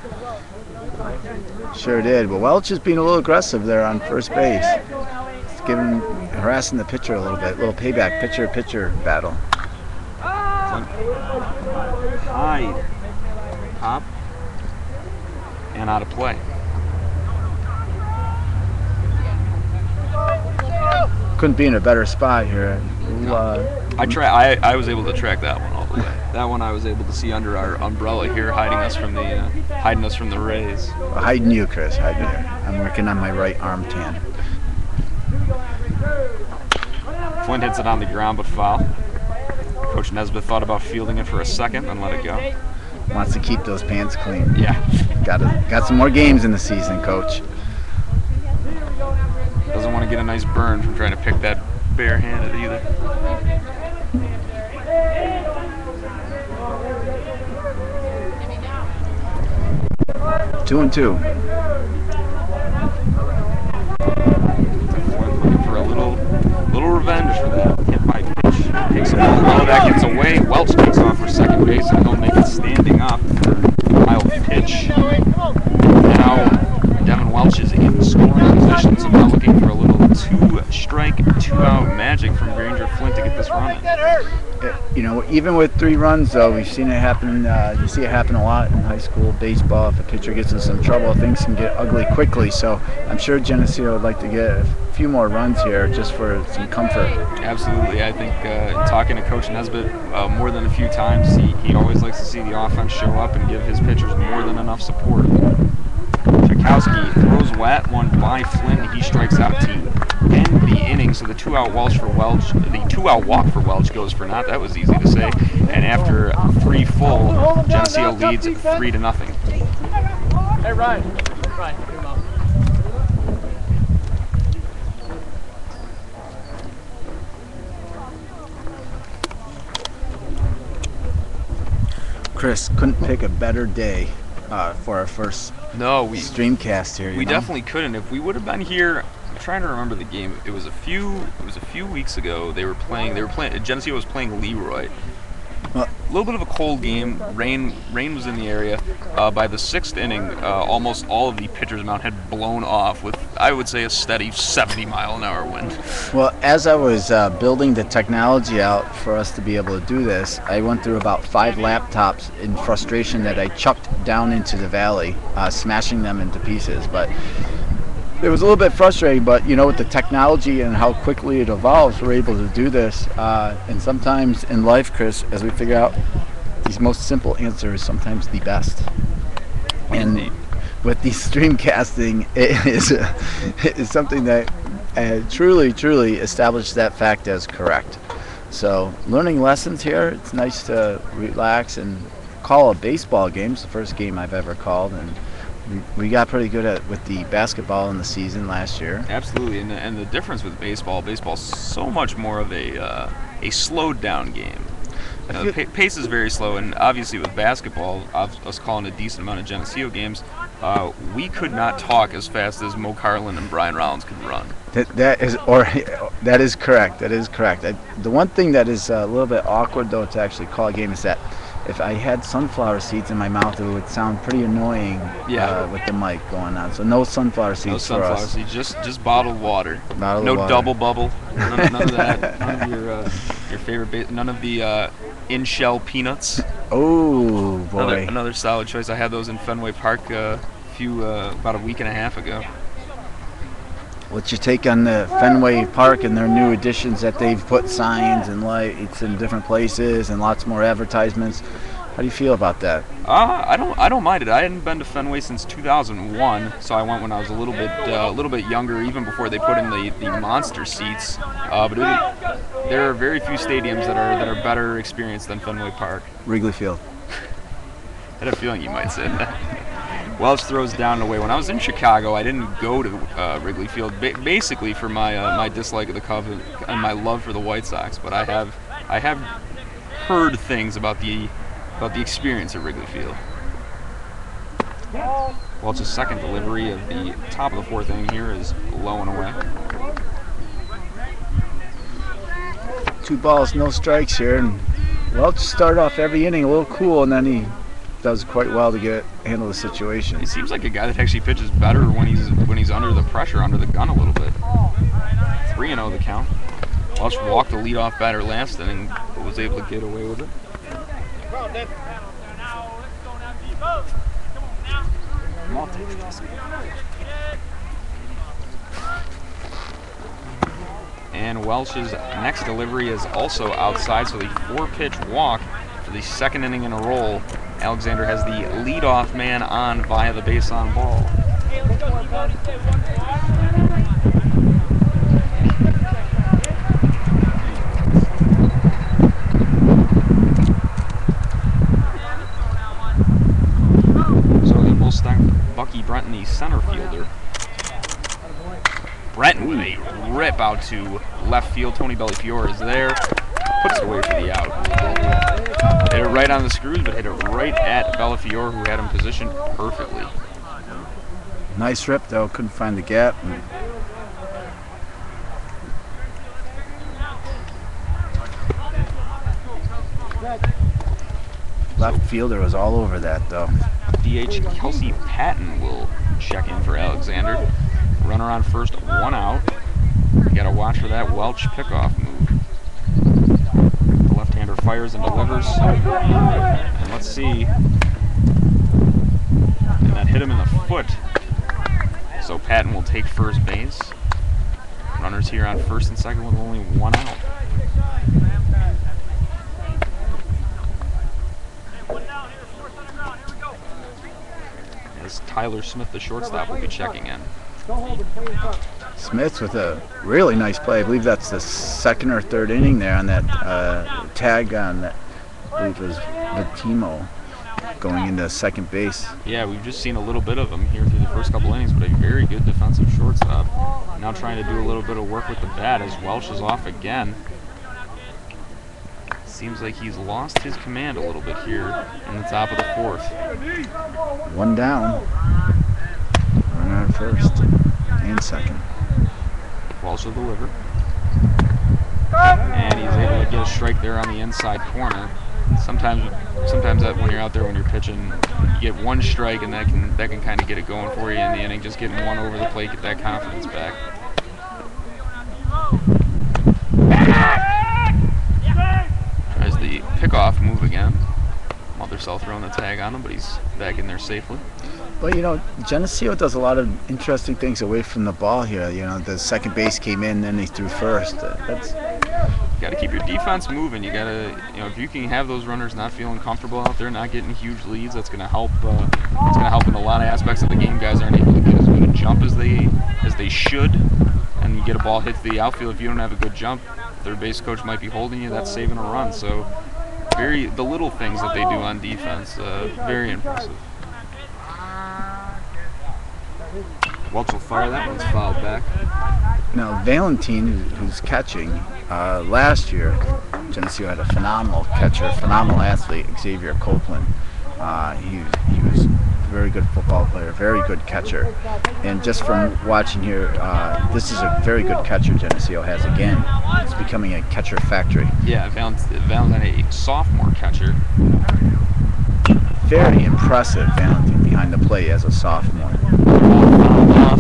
Sure did. But Welch is being a little aggressive there on first base. It's harassing the pitcher a little bit. A little payback pitcher battle. Flint high, pop, and out of play. Couldn't be in a better spot here. I was able to track that one all the way. That one I was able to see under our umbrella here, hiding us from the rays. Hiding you, Chris. Hiding you. I'm working on my right arm tan. Flint hits it on the ground, but foul. Coach Nesbitt thought about fielding it for a second, then let it go. Wants to keep those pants clean. Yeah. Got some more games in the season, Coach. Doesn't want to get a nice burn from trying to pick that barehanded either. Two and 2. Flint looking for a little revenge for that hit by pitch. Takes a ball low, that gets away. Welch takes off for second base, and he'll make it standing up for a mild pitch. Now Devin Welch is in scoring position, so now looking for a little 2-strike, 2-out magic from Ranger Flint to get this running. You know, even with 3 runs, though, we've seen it happen. You see it happen a lot in high school baseball. If a pitcher gets in some trouble, things can get ugly quickly. So I'm sure Geneseo would like to get a few more runs here just for some comfort. Absolutely. I think talking to Coach Nesbitt more than a few times, he always likes to see the offense show up and give his pitchers more than enough support. Tchaikovsky throws wet, one by Flynn. He strikes out to end the inning. So the 2-out walk for Welch goes for naught. That was easy to say. And after 3 full, Geneseo leads 3-0. Hey, Ryan. Ryan, your mom. Chris, couldn't pick a better day for our first Streamcast here. We definitely couldn't. If we would have been here, I'm trying to remember the game. It was a few weeks ago. They were playing. Geneseo was playing Leroy. A little bit of a cold game. Rain was in the area. By the 6th inning, almost all of the pitcher's mound had blown off with, I would say, a steady 70-mile-an-hour wind. Well, as I was building the technology out for us to be able to do this, I went through about 5 laptops in frustration that I chucked down into the valley, smashing them into pieces. But it was a little bit frustrating, but with the technology and how quickly it evolves, we're able to do this. And sometimes in life, Chris, as we figure out, the most simple answer is sometimes the best. And with the streamcasting, it is something that truly established that fact as correct. So learning lessons here, it's nice to relax and call a baseball game. It's the first game I've ever called, and we got pretty good with the basketball in the season last year. Absolutely, and the difference with baseball's so much more of a slowed down game. Pace is very slow, and obviously with basketball, us calling a decent amount of Geneseo games, we could not talk as fast as Mo Carlin and Brian Rollins could run. That is correct. That is correct. The one thing that is a little bit awkward, though, to actually call a game is that if I had sunflower seeds in my mouth, it would sound pretty annoying with the mic going on. So no sunflower seeds for us. No sunflower seeds, just bottled water. No double bubble. None of that. None of your favorite. None of the in-shell peanuts. Oh boy. Another solid choice. I had those in Fenway Park about a week and a half ago. What's your take on the Fenway Park and their new additions that they've put signs and lights in different places and lots more advertisements? How do you feel about that? I don't mind it. I hadn't been to Fenway since 2001, so I went when I was a little bit younger, even before they put in the monster seats. But there are very few stadiums that are better experienced than Fenway Park. Wrigley Field. I had a feeling you might say that. Welch throws down and away. When I was in Chicago, I didn't go to Wrigley Field, basically for my dislike of the Cubs and my love for the White Sox. But I have heard things about the experience at Wrigley Field. Welch's second delivery of the top of the 4th inning here is low and away. 2 balls, no strikes here, and Welch started off every inning a little cool, and then he does quite well to handle the situation. He seems like a guy that actually pitches better when he's under the pressure, under the gun a little bit. 3-0 the count. Welch walked the leadoff batter last inning, but was able to get away with it. And Welch's next delivery is also outside, so the 4-pitch walk for the 2nd inning in a row. Alexander has the leadoff man on via the base on ball. So he will stack Bucky Brenton, the center fielder. Brenton with a rip out to left field. Tony Bellifiore is there. Puts it away for the out. Hit it right on the screws, but hit it right at Bellifiore, who had him positioned perfectly. Nice rip, though. Couldn't find the gap. Left fielder was all over that, though. DH Kelsey Patton will check in for Alexander. Runner on first, 1 out. Got to watch for that Welch pickoff move. The left-hander fires and delivers. And let's see. And that hit him in the foot. So Patton will take first base. Runners here on first and second with only 1 out. As Tyler Smith, the shortstop, will be checking in. Smith's with a really nice play. I believe that's the 2nd or 3rd inning there on that tag on that. I believe it was Vitimo going into second base. Yeah, we've just seen a little bit of him here through the first couple innings, but a very good defensive shortstop. Now trying to do a little bit of work with the bat as Welch is off again. Seems like he's lost his command a little bit here in the top of the fourth. One down. Runner on first and second. Walsh will deliver. And he's able to get a strike there on the inside corner. Sometimes that when you're out there when you're pitching, you get one strike and that can kind of get it going for you in the inning. Just getting one over the plate, get that confidence back. Tries the pickoff move again. Mothersell throwing the tag on him, but he's back in there safely. Well, you know, Geneseo does a lot of interesting things away from the ball here. You know, the second base came in, then he threw first. You got to keep your defense moving. You got to, you know, if you can have those runners not feeling comfortable out there, not getting huge leads, that's going to help. It's going to help in a lot of aspects of the game. Guys aren't able to get as good a jump as they should, and you get a ball hit to the outfield. If you don't have a good jump, third base coach might be holding you. That's saving a run. So, the little things that they do on defense, very impressive. Welch will fire. That one's fouled back. Now, Valentine, who's catching, last year, Geneseo had a phenomenal catcher, phenomenal athlete, Xavier Copeland. He was a very good football player, very good catcher. And just from watching here, this is a very good catcher Geneseo has again. It's becoming a catcher factory. Yeah, Valentine, a sophomore catcher. Very impressive, Valentine, behind the plate as a sophomore. Off.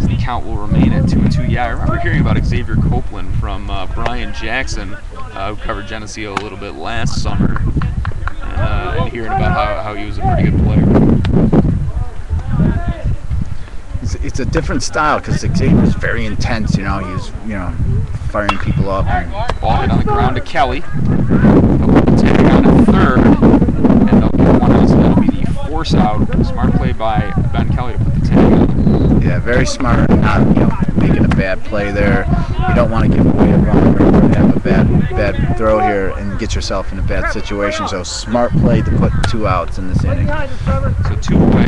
The count will remain at 2-2. Yeah, I remember hearing about Xavier Copeland from Brian Jackson, who covered Geneseo a little bit last summer, and hearing about how he was a pretty good player. It's a different style because Xavier's very intense. You know, he's firing people up. Ball hit on the ground to Kelly. They'll put the tag on at third, and they'll get one out. So that'll be the force out. Smart play by Ben Kelly to put the tag on. Yeah, very smart. Not making a bad play there. You don't want to give away a run or have a bad throw here and get yourself in a bad situation. So smart play to put 2 outs in this inning. So 2 away.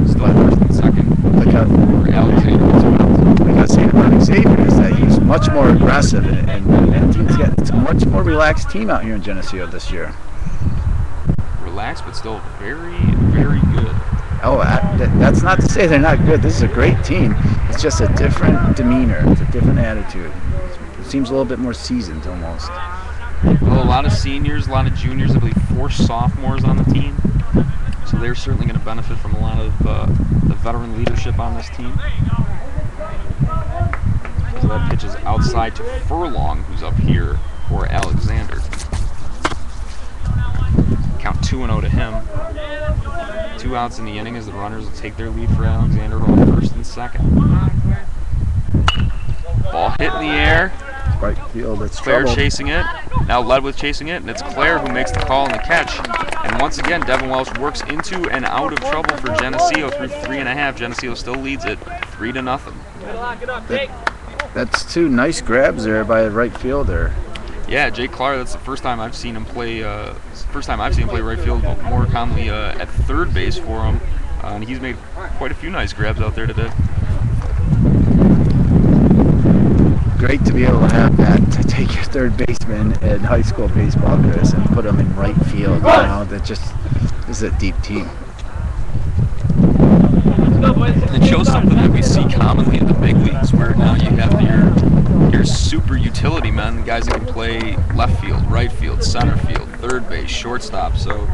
Still first and second. For Alexander. What I got to say about Xavier is that he's much more aggressive and it's a much more relaxed team out here in Geneseo this year. Relaxed, but still very, very good. Oh, that's not to say they're not good. This is a great team. It's just a different demeanor. It's a different attitude. It seems a little bit more seasoned almost. Well, a lot of seniors, a lot of juniors, I believe 4 sophomores on the team. So they're certainly going to benefit from a lot of the veteran leadership on this team. So that pitch is outside to Furlong, who's up here for Alexander. Count 2-0 to him. 2 outs in the inning as the runners will take their lead for Alexander on first and second. Ball hit in the air. Right field, it's Claire trouble. chasing it. Now Ledwith chasing it, and it's Claire who makes the call and the catch. And once again, Devin Welsh works into and out of trouble for Geneseo through 3.5. Geneseo still leads it 3-0. That's 2 nice grabs there by the right fielder. Yeah, Jake Clark. That's the first time I've seen him play. Right field, but more commonly at third base for him. And he's made quite a few nice grabs out there today. Great to be able to have that, to take your third baseman in high school baseball, Chris, and put him in right field. That just is a deep team. It shows something that we see commonly in the big leagues, where now you have your super utility men, guys that can play left field, right field, center field, third base, shortstop. So,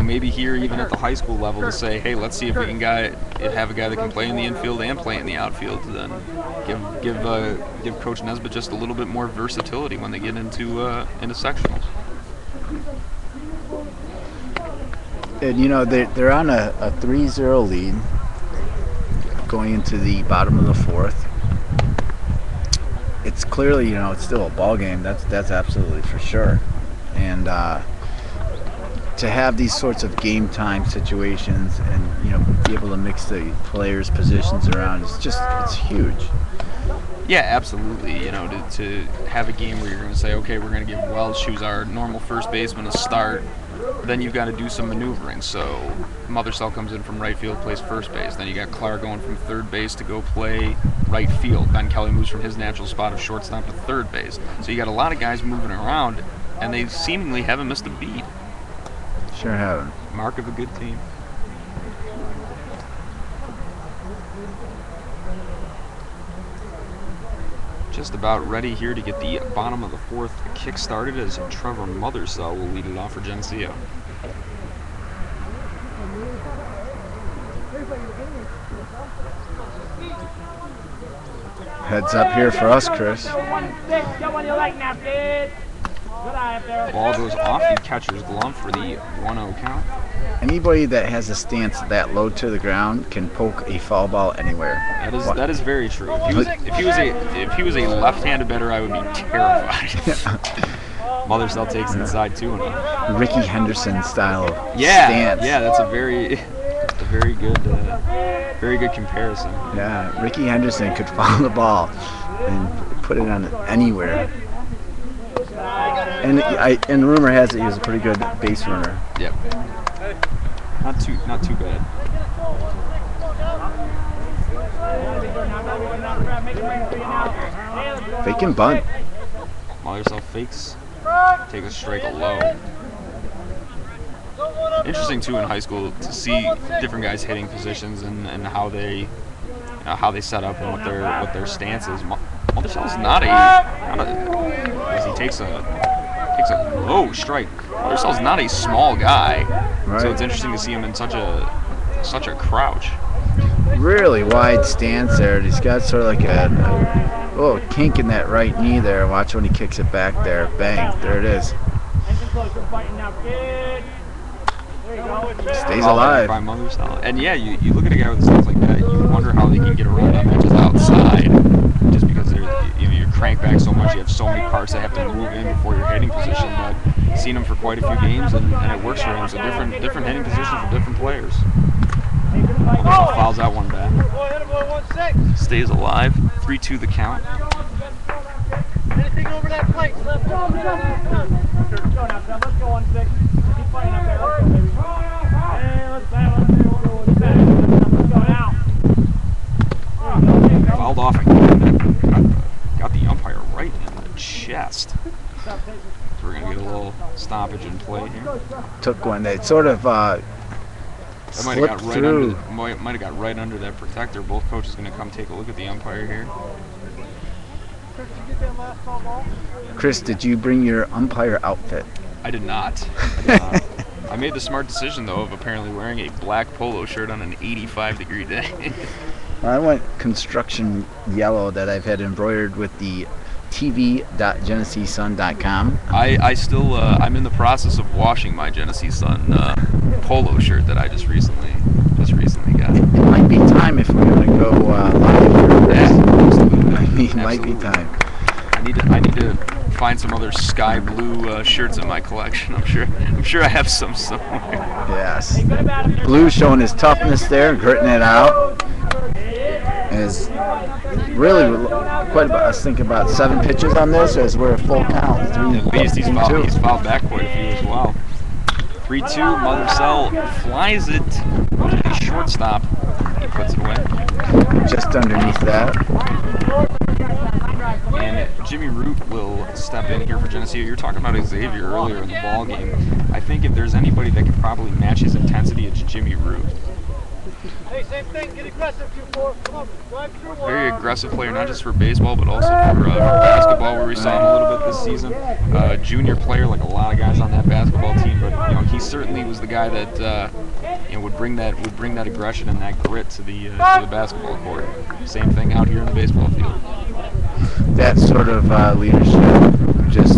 maybe here even at the high school level to say, hey, let's see if we can have a guy that can play in the infield and play in the outfield. Then give Coach Nesbitt just a little bit more versatility when they get into sectionals. And they're on a 3-0 lead going into the bottom of the fourth. It's clearly, it's still a ball game. That's absolutely for sure. And to have these sorts of game time situations and be able to mix the players' positions around, it's huge. Yeah, absolutely. To have a game where you're going to say, okay, we're going to give Welch, who's our normal first baseman, a start. Then you've got to do some maneuvering. So Mothersell comes in from right field, plays first base. Then you got Clark going from third base to go play right field. Ben Kelly moves from his natural spot of shortstop to third base. So you got a lot of guys moving around. and they seemingly haven't missed a beat. Sure haven't. Mark of a good team. Just about ready here to get the bottom of the fourth kick started as Trevor Mothersell will lead it off for Geneseo. Heads up here for us, Chris. Ball goes off the catcher's glove for the 1-0 count. Anybody that has a stance that low to the ground can poke a foul ball anywhere. That is very true. If he was a left-handed batter, I would be terrified. Mothersell takes inside 2-0. Ricky Henderson style of stance. Yeah, that's a very good comparison. Yeah, Ricky Henderson could foul the ball and put it on anywhere. And rumor has it he was a pretty good base runner. Yep. Not too bad. Fake and bunt. Mothersell fakes. Take a strike low. Interesting too in high school to see different guys hitting positions and how they set up and what their stance is. Mothersell's not a as he takes a low strike. Mothersell's not a small guy, right. So it's interesting to see him in such a crouch. Really wide stance there. He's got sort of like a little kink in that right knee there. Watch when he kicks it back there. Bang, there it is. Stays alive. By Mothersell. And yeah, you look at a guy with stuff like that, you wonder how they can get around on pitches outside, just because you're cranked back so much, you have so many parts that have to move in before your hitting position. But seen him for quite a few games, and it works for him. So different hitting positions for different players. Mothersell fouls out one bat. Stays alive. 3-2 the count. Anything over that plate? Let's go on 6. Keep fighting up there. Let's go, baby. Hey, let's go now. Fouled off again. Got the umpire right in the chest. So we're going to get a little stoppage in play here. Took one. They sort of slipped through. Might have got right under that protector. Both coaches going to come take a look at the umpire here. Chris, did you bring your umpire outfit? I did not. I made the smart decision, though, of apparently wearing a black polo shirt on an 85-degree day. I went construction yellow that I've had embroidered with the tv.GeneseeSun.com. I'm in the process of washing my Genesee Sun polo shirt that I just recently got. It might be time if we're going to go live here. Yeah, it might be time. I need to find some other sky blue shirts in my collection. I'm sure I have some somewhere. Yes. Blue showing his toughness there, gritting it out. Is really quite about. I was thinking about 7 pitches on this as we're a full count. At least he's fouled back quite a few as well. 3-2. Mothersell flies it to the shortstop. He puts it away. Just underneath that. And Jimmy Root will step in here for Geneseo. You're talking about Xavier earlier in the ball game. I think if there's anybody that could probably match his intensity, it's Jimmy Root. Hey, same thing. Get aggressive, 2-4. Come on, drive through one. Very aggressive player, not just for baseball, but also for basketball, where we saw him a little bit this season. Junior player, like a lot of guys on that basketball team, but he certainly was the guy that would bring that aggression and that grit to the basketball court. Same thing out here in the baseball field. That sort of leadership just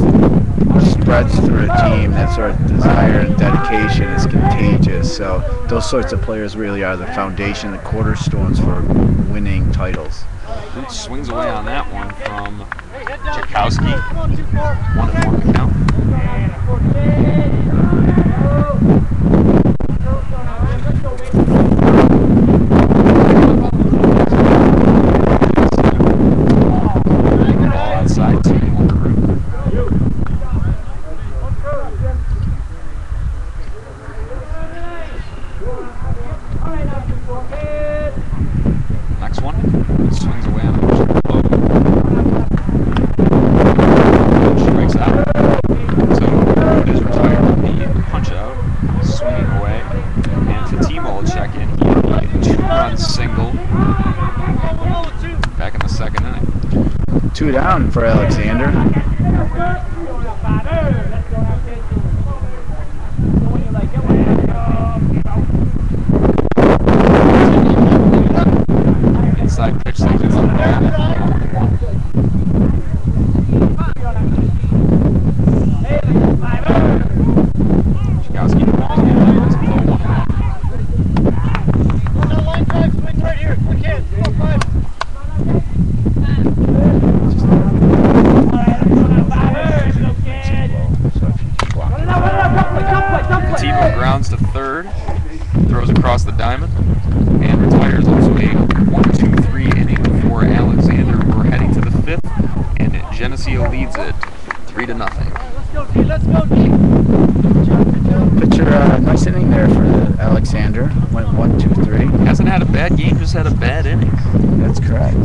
spreads through a team. That sort of desire and dedication is contagious. So those sorts of players really are the foundation, the cornerstones for winning titles. Root swings away on that one from Tchaikovsky. 1-1 count. Ball outside, 2-1 Root. Next one. Swings away on the low. Strikes out. So 2 down for Alexander. Inside pitch seconds on the ball. Chikowski the ball again. It's below 1-1. Line drive swing right here. Quick hands. Come on, 5. Tebow grounds to third, throws across the diamond, and retires. Also a 1-2-3 inning for Alexander. We're heading to the 5th, and Geneseo leads it 3-0. Let's go, D. Let's go, D. Pitcher, nice inning there for Alexander. Went 1-2-3. Hasn't had a bad game, just had a bad inning. That's correct.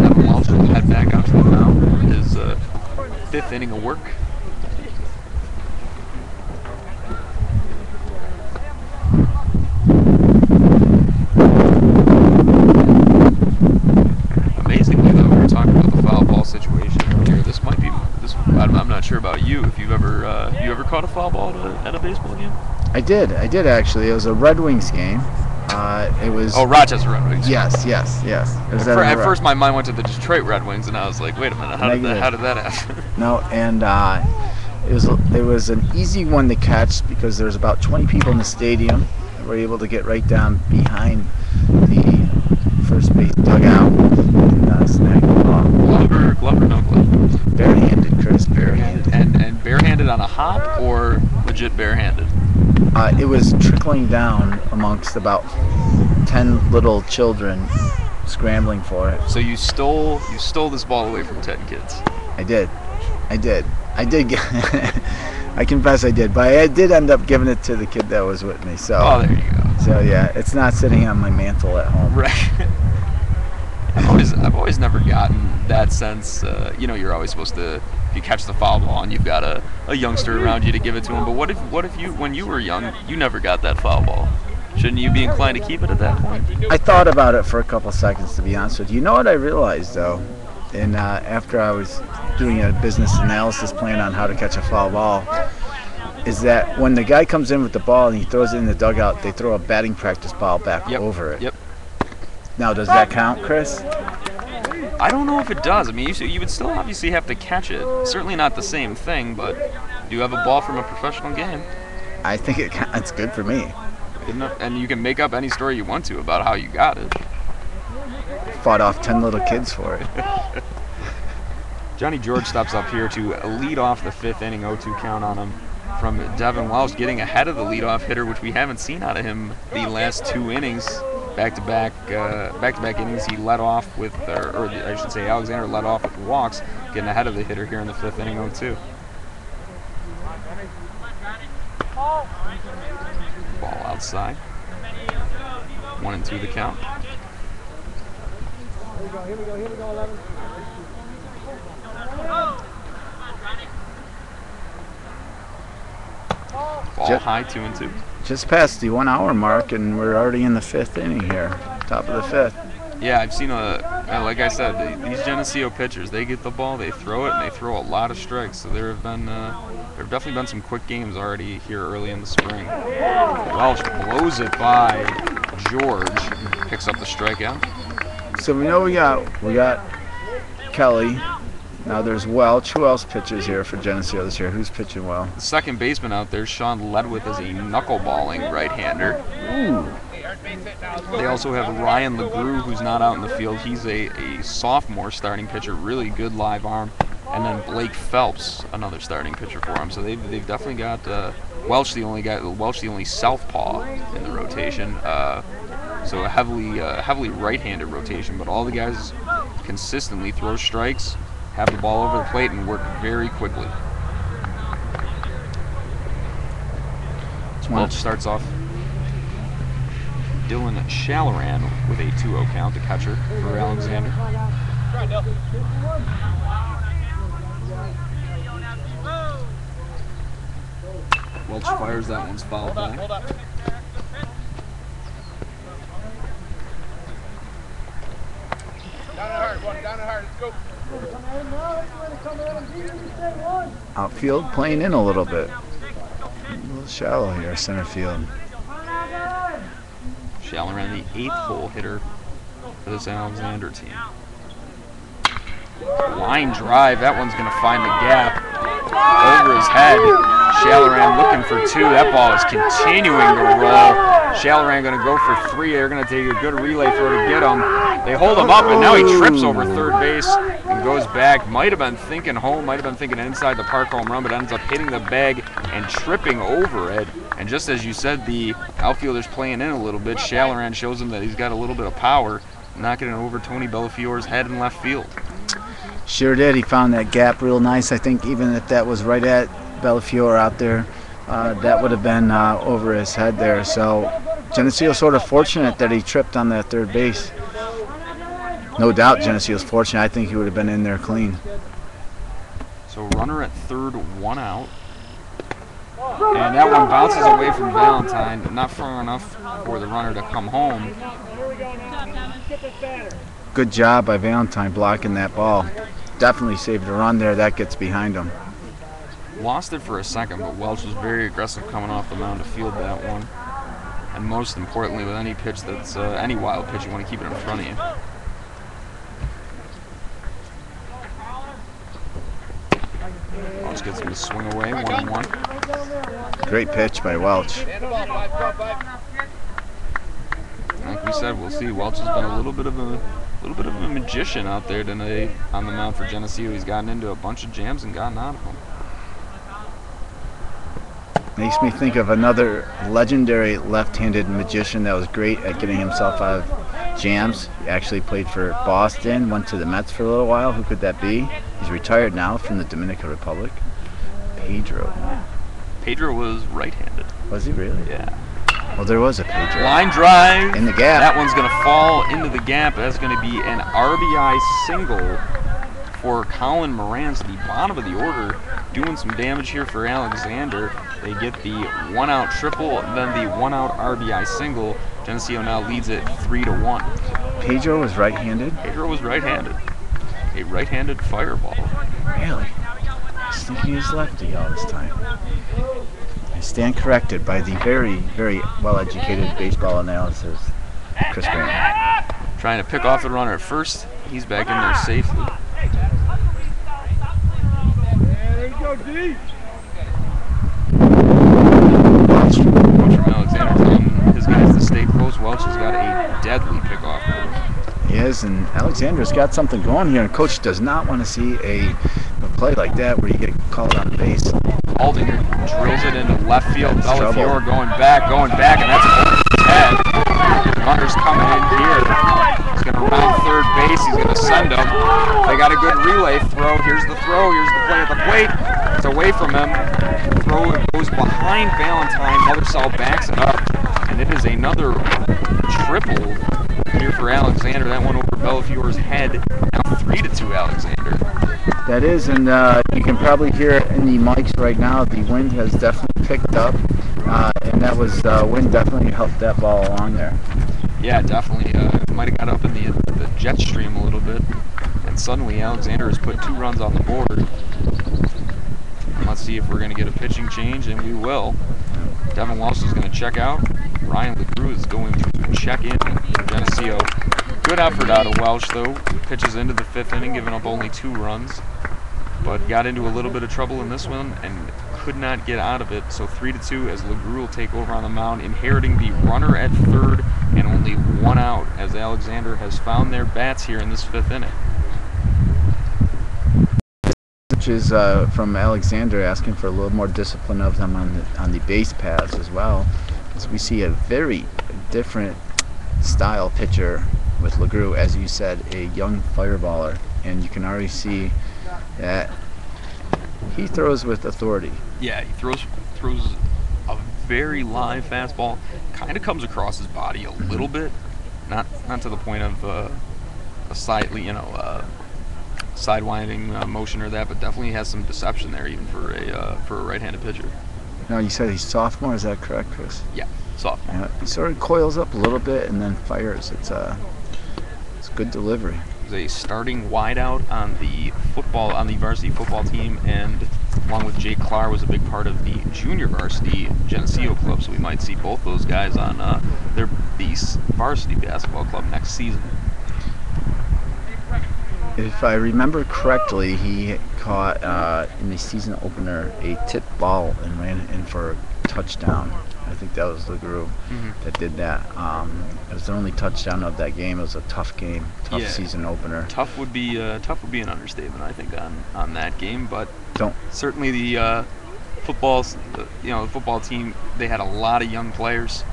Devin Welch will head back out to the mound. His 5th inning of work. Amazingly, though, we were talking about the foul ball situation here. This might be this. I'm not sure about you. If you've ever caught a foul ball at a baseball game? I did actually. It was a Red Wings game. It was. Oh, Rochester Red Wings. Yes. It was At first, my mind went to the Detroit Red Wings, and I was like, "Wait a minute, how did that happen?" No, and it was an easy one to catch because there was about 20 people in the stadium that were able to get right down behind the first base dugout and snag the ball. Glove or no glove? Barehanded, Chris. Barehanded. And barehanded on a hop or legit barehanded? It was trickling down amongst about 10 little children scrambling for it. So you stole this ball away from 10 kids. I did. I confess I did, but I did end up giving it to the kid that was with me. So. Oh, there you go. So yeah, it's not sitting on my mantle at home. Right. I've always never gotten that sense. You're always supposed to. If you catch the foul ball and you've got a youngster around you to give it to him. But what if you, when you were young, you never got that foul ball? Shouldn't you be inclined to keep it at that point? I thought about it for a couple seconds, to be honest with you. You know what I realized though, and after I was doing a business analysis plan on how to catch a foul ball, is that when the guy comes in with the ball and he throws it in the dugout, they throw a batting practice ball back over it. Yep. Now, does that count, Chris? I don't know if it does. I mean, you would still obviously have to catch it. Certainly not the same thing, but you have a ball from a professional game. I think it's good for me. And you can make up any story you want to about how you got it. Fought off 10 little kids for it. Johnny George steps up here to lead off the 5th inning, 0-2 count on him from Devin Welch, getting ahead of the leadoff hitter, which we haven't seen out of him the last 2 innings. Back-to-back innings, he led off with, or I should say, Alexander led off with walks, getting ahead of the hitter here in the 5th inning, 0-2. Ball outside. 1-2 the count. Here we go, 11. Ball high, 2-2. Just past the 1 hour mark, and we're already in the 5th inning here, top of the 5th. Yeah, I've seen like I said, these Geneseo pitchers, they get the ball, they throw it, and they throw a lot of strikes. So there have definitely been some quick games already here early in the spring. Welch blows it by George, picks up the strikeout. So we know we got Kelly. Now there's Welch. Who else pitches here for Geneseo this year? Who's pitching well? The second baseman out there, Sean Ledwith, is a knuckleballing right-hander. Ooh. They also have Ryan LeGroux, who's not out in the field. He's a sophomore starting pitcher, really good live arm. And then Blake Phelps, another starting pitcher for him. So they've definitely got Welch, the only southpaw in the rotation. So a heavily right-handed rotation, but all the guys consistently throw strikes, have the ball over the plate, and work very quickly. Welch starts off. Dylan Shalloran with a 2-0 count, the catcher for Alexander. Welch fires, that one's fouled back. Outfield playing in a little bit. A little shallow here, center field. Shalloran, the 8th hole hitter for this Alexander team. Line drive, that one's going to find the gap over his head. Shalloran looking for 2. That ball is continuing to roll. Shalloran going to go for 3. They're going to take a good relay throw to get him. They hold him up, and now he trips over third base and goes back. Might have been thinking home, might have been thinking inside the park home run, but ends up hitting the bag and tripping over it. And just as you said, the outfielder's playing in a little bit. Shalloran shows him that he's got a little bit of power, knocking it over Tony Bellafior's head in left field. Sure did. He found that gap real nice. I think even if that was right at Bellafior out there, that would have been over his head there. So Geneseo sort of fortunate that he tripped on that third base. No doubt Geneseo was fortunate. I think he would have been in there clean. So runner at third, 1 out. And that one bounces away from Valentine, not far enough for the runner to come home. Good job by Valentine blocking that ball. Definitely saved a run there. That gets behind him. Lost it for a second, but Welch was very aggressive coming off the mound to field that one. And most importantly, with any pitch that's any wild pitch, you want to keep it in front of you. Welch gets him to swing away, 1-1. Great pitch by Welch. Like we said, we'll see. Welch has been a little bit of a magician out there tonight on the mound for Geneseo. He's gotten into a bunch of jams and gotten out of them. Makes me think of another legendary left-handed magician that was great at getting himself out of jams. He actually played for Boston, went to the Mets for a little while. Who could that be? He's retired now from the Dominican Republic. Pedro. Pedro was right-handed. Was he really? Yeah. Well, there was a Pedro. Line drive. In the gap. That one's going to fall into the gap. That's going to be an RBI single for Colin Moran. So the bottom of the order doing some damage here for Alexander. They get the 1-out triple, then the 1-out RBI single. Geneseo now leads it 3-1. Pedro was right-handed? Pedro was right-handed. A right-handed fireball. Really? I was thinking he was lefty all this time. I stand corrected by the very, very well-educated baseball analysis, Chris Graham. Trying to pick off the runner at first. He's back in there safely. There you go, D. Welch from Alexander telling his guys to stay close. Welch has got a deadly pickoff move. He is, and Alexander's got something going here, and Coach does not want to see a play like that where you get called on base. Aldinger drills it into left field. Bellafior going back, and that's over his head. Runner's coming in here. He's going to round third base. He's going to send him. They got a good relay throw. Here's the throw. Here's the play at the plate. It's away from him. Throw goes behind Valentine. Mothersall backs it up, and it is another triple here for Alexander. That one over Bellafior's head. Now 3-2 Alexander. That is, and you can probably hear it in the mics right now. The wind has definitely picked up, and that was wind definitely helped that ball along there. Yeah, definitely. Might have got up in the jet stream a little bit, and suddenly Alexander has put 2 runs on the board. Let's see if we're going to get a pitching change, and we will. Devin Walsh is going to check out. Ryan LeGrew is going to check in for Geneseo. Good effort out of Welsh, though. Pitches into the 5th inning, giving up only 2 runs. But got into a little bit of trouble in this one and could not get out of it. So 3-2 as LeGrew will take over on the mound, inheriting the runner at third and only 1 out as Alexander has found their bats here in this 5th inning. Which is from Alexander asking for a little more discipline of them on the base paths as well. As we see a very different style pitcher with LeGrew, as you said, a young fireballer, and you can already see that he throws with authority. Yeah, he throws a very live fastball. Kind of comes across his body a little bit, not to the point of a sidewinding motion or that, but definitely has some deception there, even for a right-handed pitcher. Now you said he's sophomore. Is that correct, Chris? Yeah, sophomore. Yeah, he sort of coils up a little bit and then fires. It's good delivery. who's a starting wideout on the varsity football team, and along with Jake Clark was a big part of the junior varsity Geneseo club. So we might see both those guys on the varsity basketball club next season. If I remember correctly, he caught in the season opener a tip ball and ran in for a touchdown. I think that was LeGroux that did that. It was the only touchdown of that game. It was a tough game, tough season opener. Tough would be an understatement, I think, on that game. But certainly the the football team, they had a lot of young players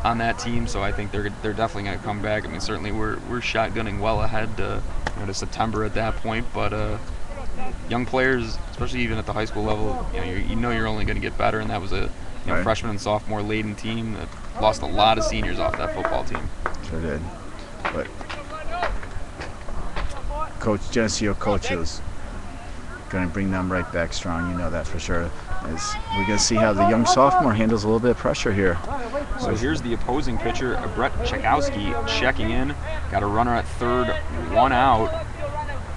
on that team, so I think they're definitely going to come back. I mean, certainly we're shotgunning well ahead to September at that point, but young players, especially even at the high school level, you're only going to get better, and that was a freshman and sophomore laden team that lost a lot of seniors off that football team. Sure did. But Geneseo coaches going to bring them right back strong. You know that for sure. We're going to see how the young sophomore handles a little bit of pressure here. So here's the opposing pitcher, Brett Czekowski, checking in. Got a runner at third, one out.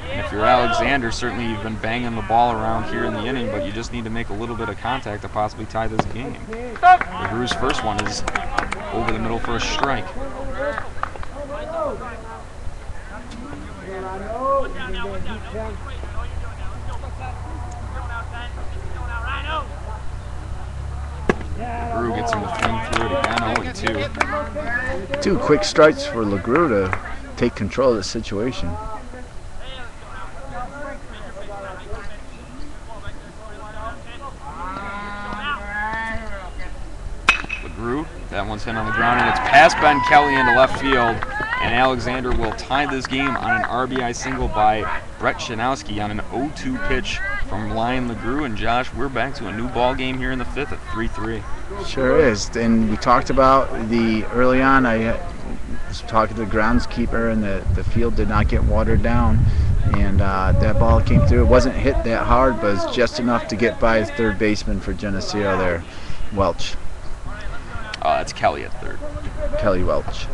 And if you're Alexander, certainly you've been banging the ball around here in the inning, but you just need to make a little bit of contact to possibly tie this game. LeGroux's first one is over the middle for a strike. LeGroux gets him to swing through it again, 0-2. 2 quick strikes for LeGroux to take control of the situation. LeGroux, that one's hit on the ground, and it's past Ben Kelly into left field, and Alexander will tie this game on an RBI single by Brett Czekowski on an 0-2 pitch from Ryan LeGroux. And Josh, we're back to a new ball game here in the 5th at 3-3. Sure is. And we talked about early on, I was talking to the groundskeeper, and the field did not get watered down, and that ball came through. It wasn't hit that hard, but it's just enough to get by his third baseman for Geneseo there, Welch. It's Kelly at third. Kelly Welch.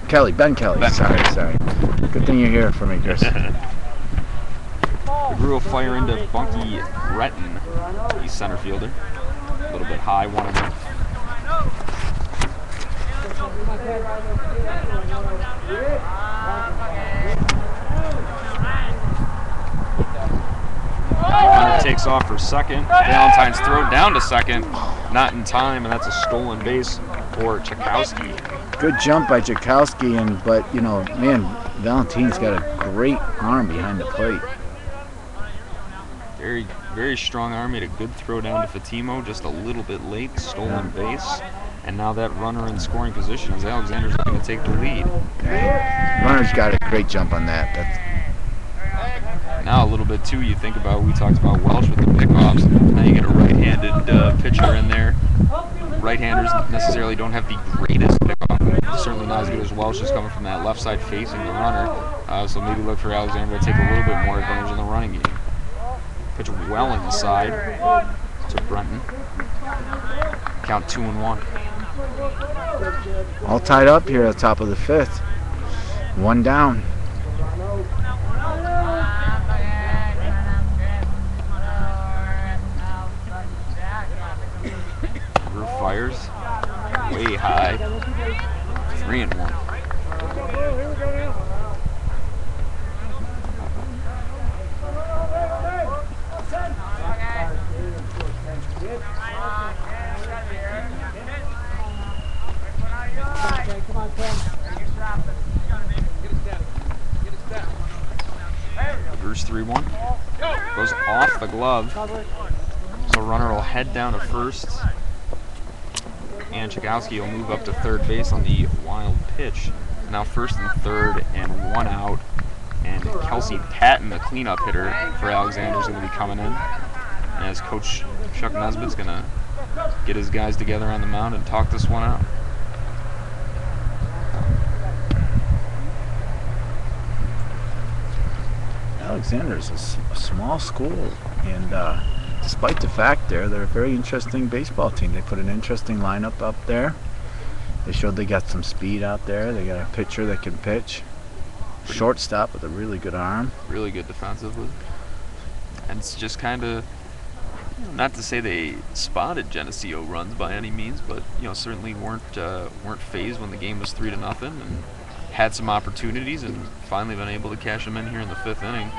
Ben Kelly. Sorry. Good thing you're here for me, Chris. LeGroux will fire into Bunky Breton, the center fielder. A little bit high, 1-0. Runner takes off for second. Valentine's throw down to second, not in time, and that's a stolen base for Czekowski. Good jump by Czekowski, but Valentine's got a great arm behind the plate. Very, very strong arm. Made a good throw down to Fatimo, just a little bit late, stolen base. And now that runner in scoring position as Alexander's looking to take the lead. Runner's got a great jump on that. Now a little bit too, you think about, we talked about Welch with the pickoffs. Now you get a right-handed pitcher in there. Right-handers necessarily don't have the greatest pickoff. Certainly not as good as Welch, just coming from that left side facing the runner. So maybe look for Alexander to take a little bit more advantage in the running game. Pitch well inside to Brenton. Count 2-1. All tied up here at the top of the 5th. 1 down. LeGroux fires way high. 3-1. LeGroux's 3-1. Goes off the glove. So runner will head down to first. And Czekowski will move up to third base on the wild pitch. Now first and third and 1 out. And Kelsey Patton, the cleanup hitter for Alexander, is going to be coming in. As Coach Chuck Nesbitt's going to get his guys together on the mound and talk this one out. Alexander's a small school, and despite the fact they're a very interesting baseball team. They put an interesting lineup up there. They showed they got some speed out there. They got a pitcher that can pitch. shortstop with a really good arm. Really good defensively. And it's just kind of, not to say they spotted Geneseo runs by any means, but certainly weren't phased when the game was 3-0, and had some opportunities and finally been able to cash them in here in the 5th inning.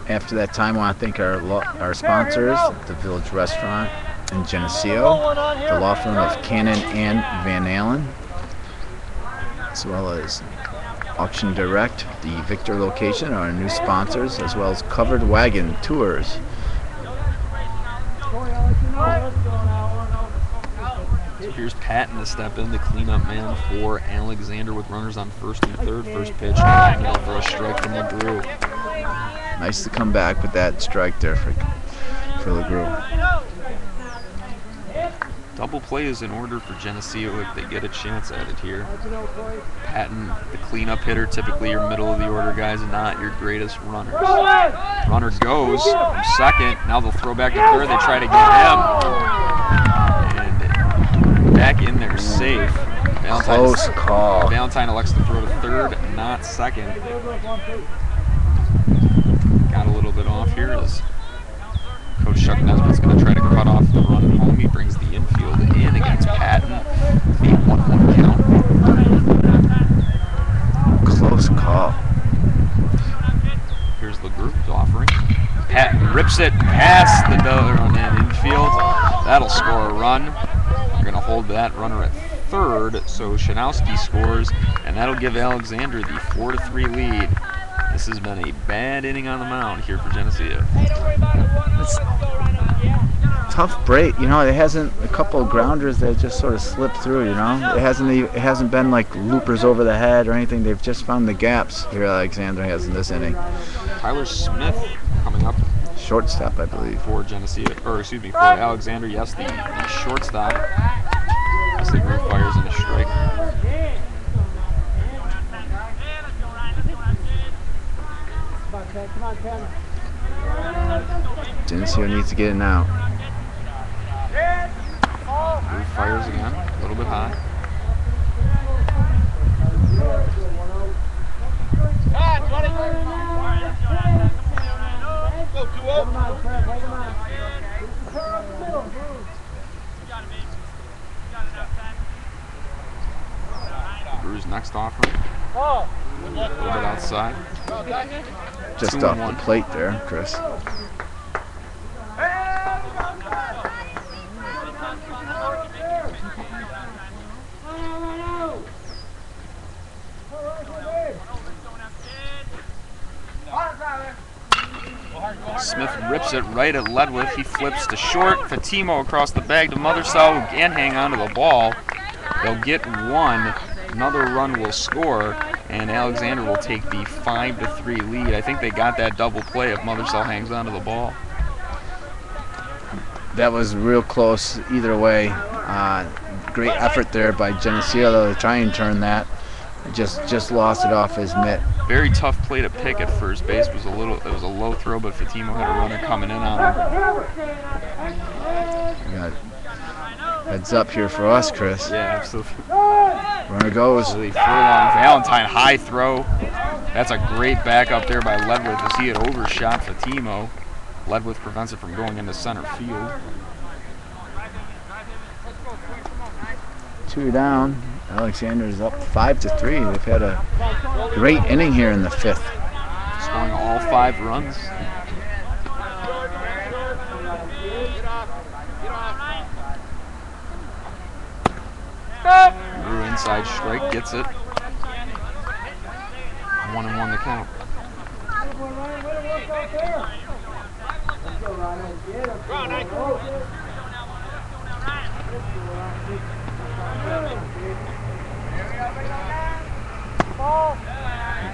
After that time, I want to thank our sponsors, the Village Restaurant in Geneseo, the law firm of Cannon and Van Allen, as well as Auction Direct, the Victor location, our new sponsors, as well as Covered Wagon Tours. So here's Patton to step in, the cleanup man for Alexander with runners on 1st and 3rd. First pitch, angle for a strike from LeGrew. Nice to come back with that strike there for LeGrew. Double play is in order for Geneseo if they get a chance at it here. Patton, the cleanup hitter, typically your middle of the order guys, not your greatest runners. Runner goes from 2nd. Now they'll throw back to 3rd. They try to get him. And back in there safe. Close call. Valentine elects to throw to 3rd, not 2nd. Got a little bit off here as Coach Chuck Nesbitt's going to try to cut off the run home. He brings the infield in against Patton. The 1-1 count. Close call. Here's LeGrew's offering. Patton rips it past the run in infield. That'll score a run. We're going to hold that runner at 3rd, so Shanowski scores, and that'll give Alexander the 4-3 lead. This has been a bad inning on the mound here for Geneseo. It's tough break, it hasn't a couple of grounders that just sort of slipped through, it hasn't been like loopers over the head or anything. They've just found the gaps here Alexander has in this inning. Tyler Smith coming up. Shortstop, I believe. For Geneseo, for Alexander, yes, the shortstop. As the group fires in a strike. Geneseo needs to get it now. Group fires again, a little bit high. Brew's next offering. A little bit outside. Just off the plate there, Chris. Smith rips it right at Ledwith. He flips to short. Fatimo across the bag to Mothersell, who can hang on to the ball. They'll get one. Another run will score, and Alexander will take the 5-3 lead. I think they got that double play if Mothersell hangs on to the ball. That was real close either way. Great effort there by Geneseo though to try and turn that. Just lost it off his mitt. Very tough play to pick at first base. It was a low throw, but Fatimo had a runner coming in on him. We got heads up here for us, Chris. Yeah, absolutely. Runner goes. Really furlong. Valentine, high throw. That's a great backup there by Ledwith as he had overshot Fatimo. Ledwith prevents it from going into center field. 2 down. Alexander's up 5-3. They've had a great inning here in the 5th. Scoring all 5 runs. Drew inside strike, gets it. 1-1 the count.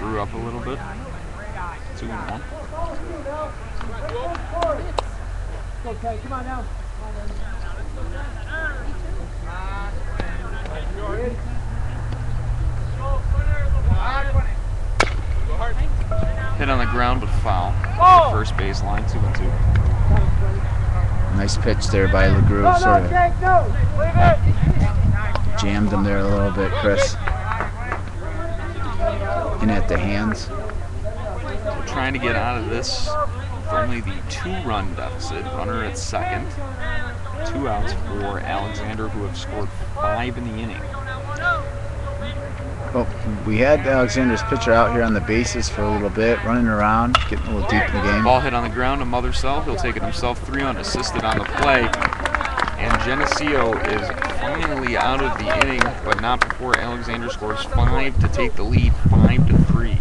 Grew up a little bit. 2-1. Okay, come on now. Hit on the ground, but foul. First base line, 2-2. Nice pitch there by LeGrew. Sort of jammed him there a little bit, Chris. in at the hands. We're trying to get out of this with only the 2-run deficit. Runner at second. 2 outs for Alexander, who have scored 5 in the inning. Well, we had Alexander's pitcher out here on the bases for a little bit, running around, getting a little deep in the game. Ball hit on the ground to Mothersell. He'll take it himself, 3 unassisted on the play. And Geneseo is finally out of the inning, but not before Alexander scores 5 to take the lead, 5-3.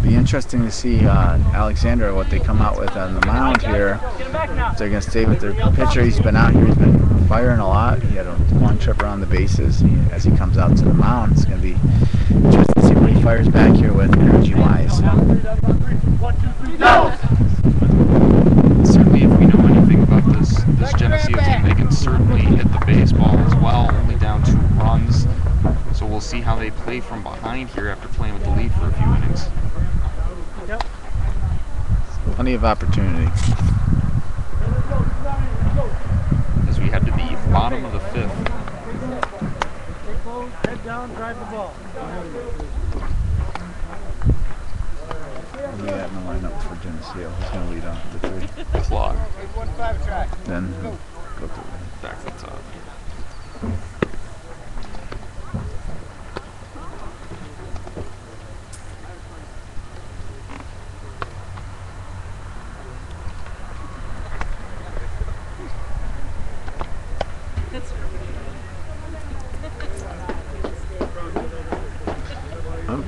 Be interesting to see Alexander, what they come out with on the mound here. If they're going to stay with their pitcher. He's been out here, he's been firing a lot. He had a long trip around the bases. As he comes out to the mound, it's going to be interesting to see what he fires back here with energy-wise. Certainly, if we know anything about this Geneseo team, they can certainly hit the baseball as well, only down 2 runs. So we'll see how they play from behind here after playing with the lead for a few innings. Plenty of opportunity. As we head to the bottom of the 5th. Head down, drive the ball. We have no lineup for Geneseo. Who's going to lead off the 3? Clock. Then go to Back to the top.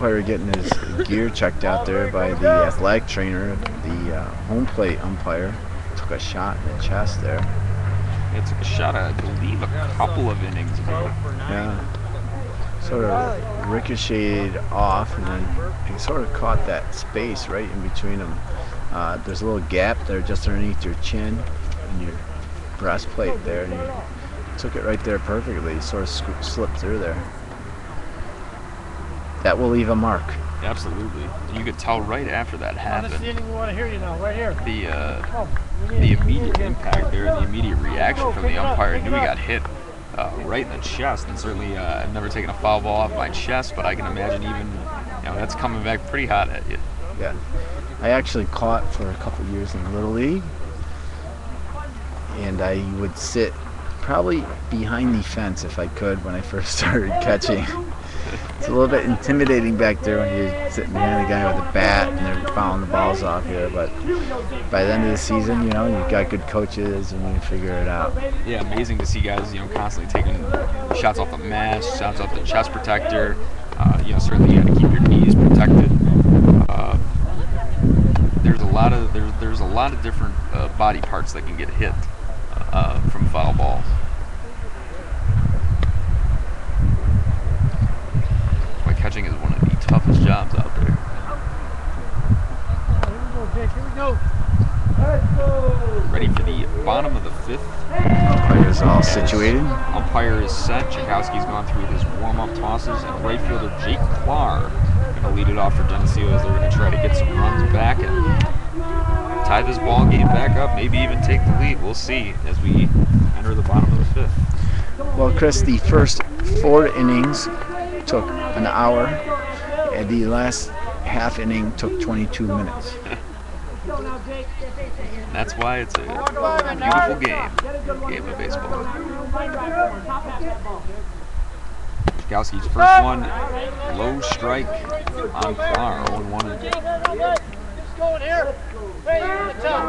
umpire getting his gear checked out there by the athletic trainer. The home plate umpire took a shot in the chest there. It took a shot, I believe, a couple of innings ago. Yeah. Sort of ricocheted off, and then it sort of caught that space right in between them. There's a little gap there just underneath your chin and your breastplate there, and you took it right there perfectly. Sort of slipped through there. That will leave a mark. Absolutely. You could tell right after that happened. We want to hear you now, right here. The immediate impact there, the immediate reaction from the umpire. I knew he got hit right in the chest, and certainly I've never taken a foul ball off my chest, but I can imagine even that's coming back pretty hot at you. Yeah, I actually caught for a couple years in Little League, and I would sit probably behind the fence if I could when I first started catching. It's a little bit intimidating back there when you're sitting behind the guy with a bat and they're fouling the balls off here. But by the end of the season, you've got good coaches and you can figure it out. Yeah, amazing to see guys, constantly taking shots off the mask, shots off the chest protector. Certainly you got to keep your knees protected. There's a lot of different body parts that can get hit from foul balls. Catching is one of the toughest jobs out there. Here we go, Jake. Here we go. Ready for the bottom of the 5th. Umpires all situated. Umpire is set. Tchaikovsky's gone through his warm-up tosses, and right fielder Jake Clark going to lead it off for Geneseo as they're going to try to get some runs back and tie this ball game back up, maybe even take the lead. We'll see as we enter the bottom of the 5th. Well, Chris, the first 4 innings took an hour, and the last half inning took 22 minutes. That's why it's a beautiful game of baseball. Tchaikovsky's first one, low strike on Clark, 0-1. Just going here. Right here at the top.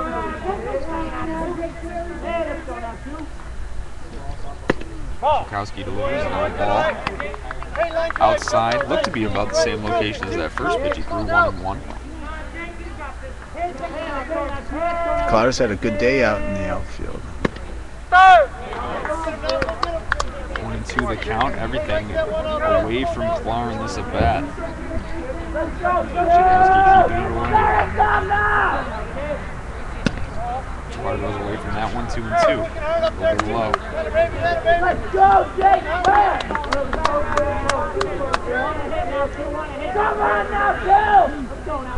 Tchaikovsky delivers another ball outside. Looked to be about the same location as that first pitch. He threw 1-1. Clark's had a good day out in the outfield. 1-2 the count. Everything away from Clark in this at bat. Tchaikovsky keeping it away. Clark goes away from that one, 2-2. A little bit low. Let's go, Jake! Come on now, Bill! Let's go now.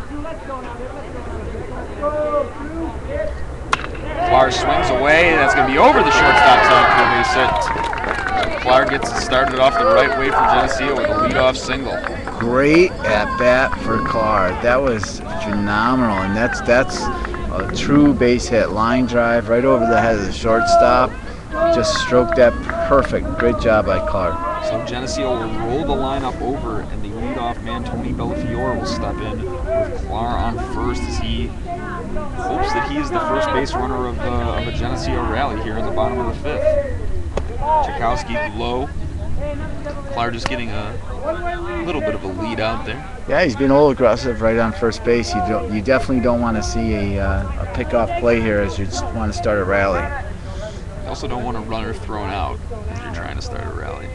Clark swings away, and that's going to be over the shortstop zone for a base hit. Clark gets it started off the right way for Geneseo with a leadoff single. great at bat for Clark. That was phenomenal, and that's a true base hit. Line drive right over the head of the shortstop. Just stroked that perfect. Great job by Clark. So Geneseo will roll the lineup over, and the leadoff man, Tony Bellafiore, will step in with Clar on first as he hopes that he is the first base runner of a Geneseo rally here in the bottom of the fifth. Tchaikovsky low. Clar just getting a little bit of a lead out there. Yeah, he's been a little aggressive right on first base. You definitely don't want to see a pickoff play here as you just want to start a rally. You also don't want a runner thrown out as you're trying to start a rally.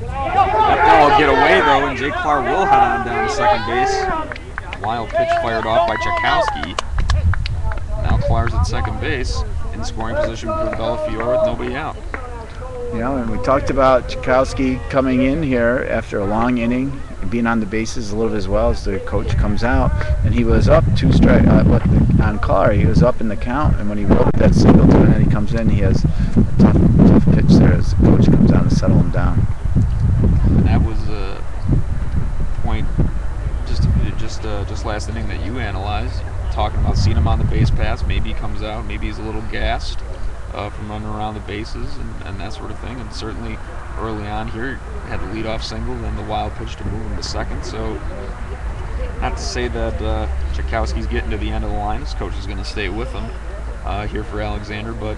That ball will get away though, and Jake Clar will head on down to second base. Wild pitch fired off by Tchaikovsky. Now Clar's at second base in scoring position for Bellafiore with nobody out. You know, and we talked about Tchaikovsky coming in here after a long inning, being on the bases a little bit as well as the coach comes out, and he was up 2 strikes on Clar. He was up in the count, and when he wrote that single to and then he comes in, he has a tough pitch there as the coach comes down to settle him down. And that was a point just last inning that you analyzed, talking about seeing him on the base paths. Maybe he comes out, maybe he's a little gassed from running around the bases and that sort of thing. And certainly early on here, he had the leadoff single, then the wild pitch to move him to second. So not to say that Tchaikovsky's getting to the end of the line. His coach is going to stay with him here for Alexander, but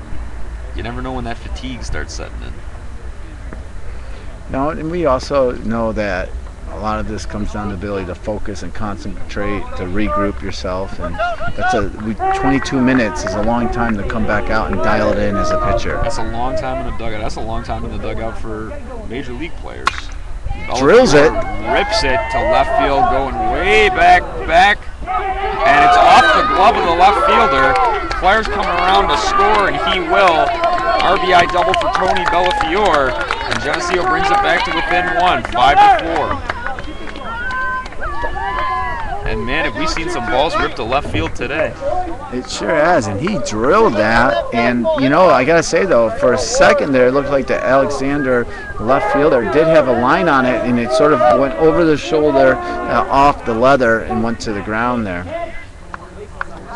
you never know when that fatigue starts setting in. No, and we also know that a lot of this comes down to the ability to focus and concentrate, to regroup yourself, and 22 minutes is a long time to come back out and dial it in as a pitcher. That's a long time in the dugout. That's a long time in the dugout for major league players. Drills it. Rips it to left field, going way back, and it's off the glove of the left fielder. Clar's coming around to score, and he will. RBI double for Tony Bellafiore, and Geneseo brings it back to within 1, 5-4. And man, have we seen some balls ripped to left field today. It sure has, and he drilled that. And, you know, I got to say, though, for a second there, it looked like the Alexander left fielder did have a line on it, and it sort of went over the shoulder, off the leather, and went to the ground there.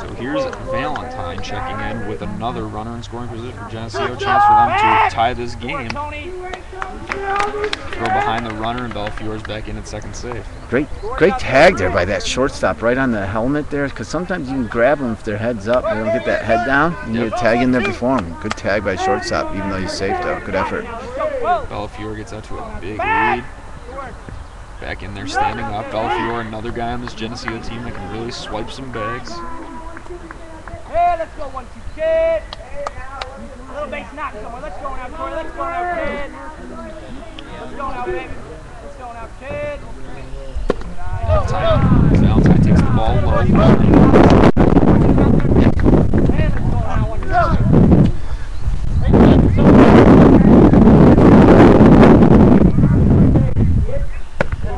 So here's Valentine checking in with another runner in scoring position for Geneseo. Chance for them to tie this game. Throw behind the runner, and Bellafiore's back in at second safe. Great tag there by that shortstop right on the helmet there, because sometimes you can grab them if their head's up. They don't get that head down, and you get a tag in there before them. Good tag by shortstop, even though he's safe though. Good effort. Bellafiore gets out to a big lead. Back in there standing up. Bellafiore, another guy on this Geneseo team that can really swipe some bags. Hey, let's go 1-2 kid. Little base knock somewhere. Let's go now, Corey. Let's go now, kid. Let's go now, baby. Let's go now, kid. Valentine takes the ball low. Hey, let's go now 1-2.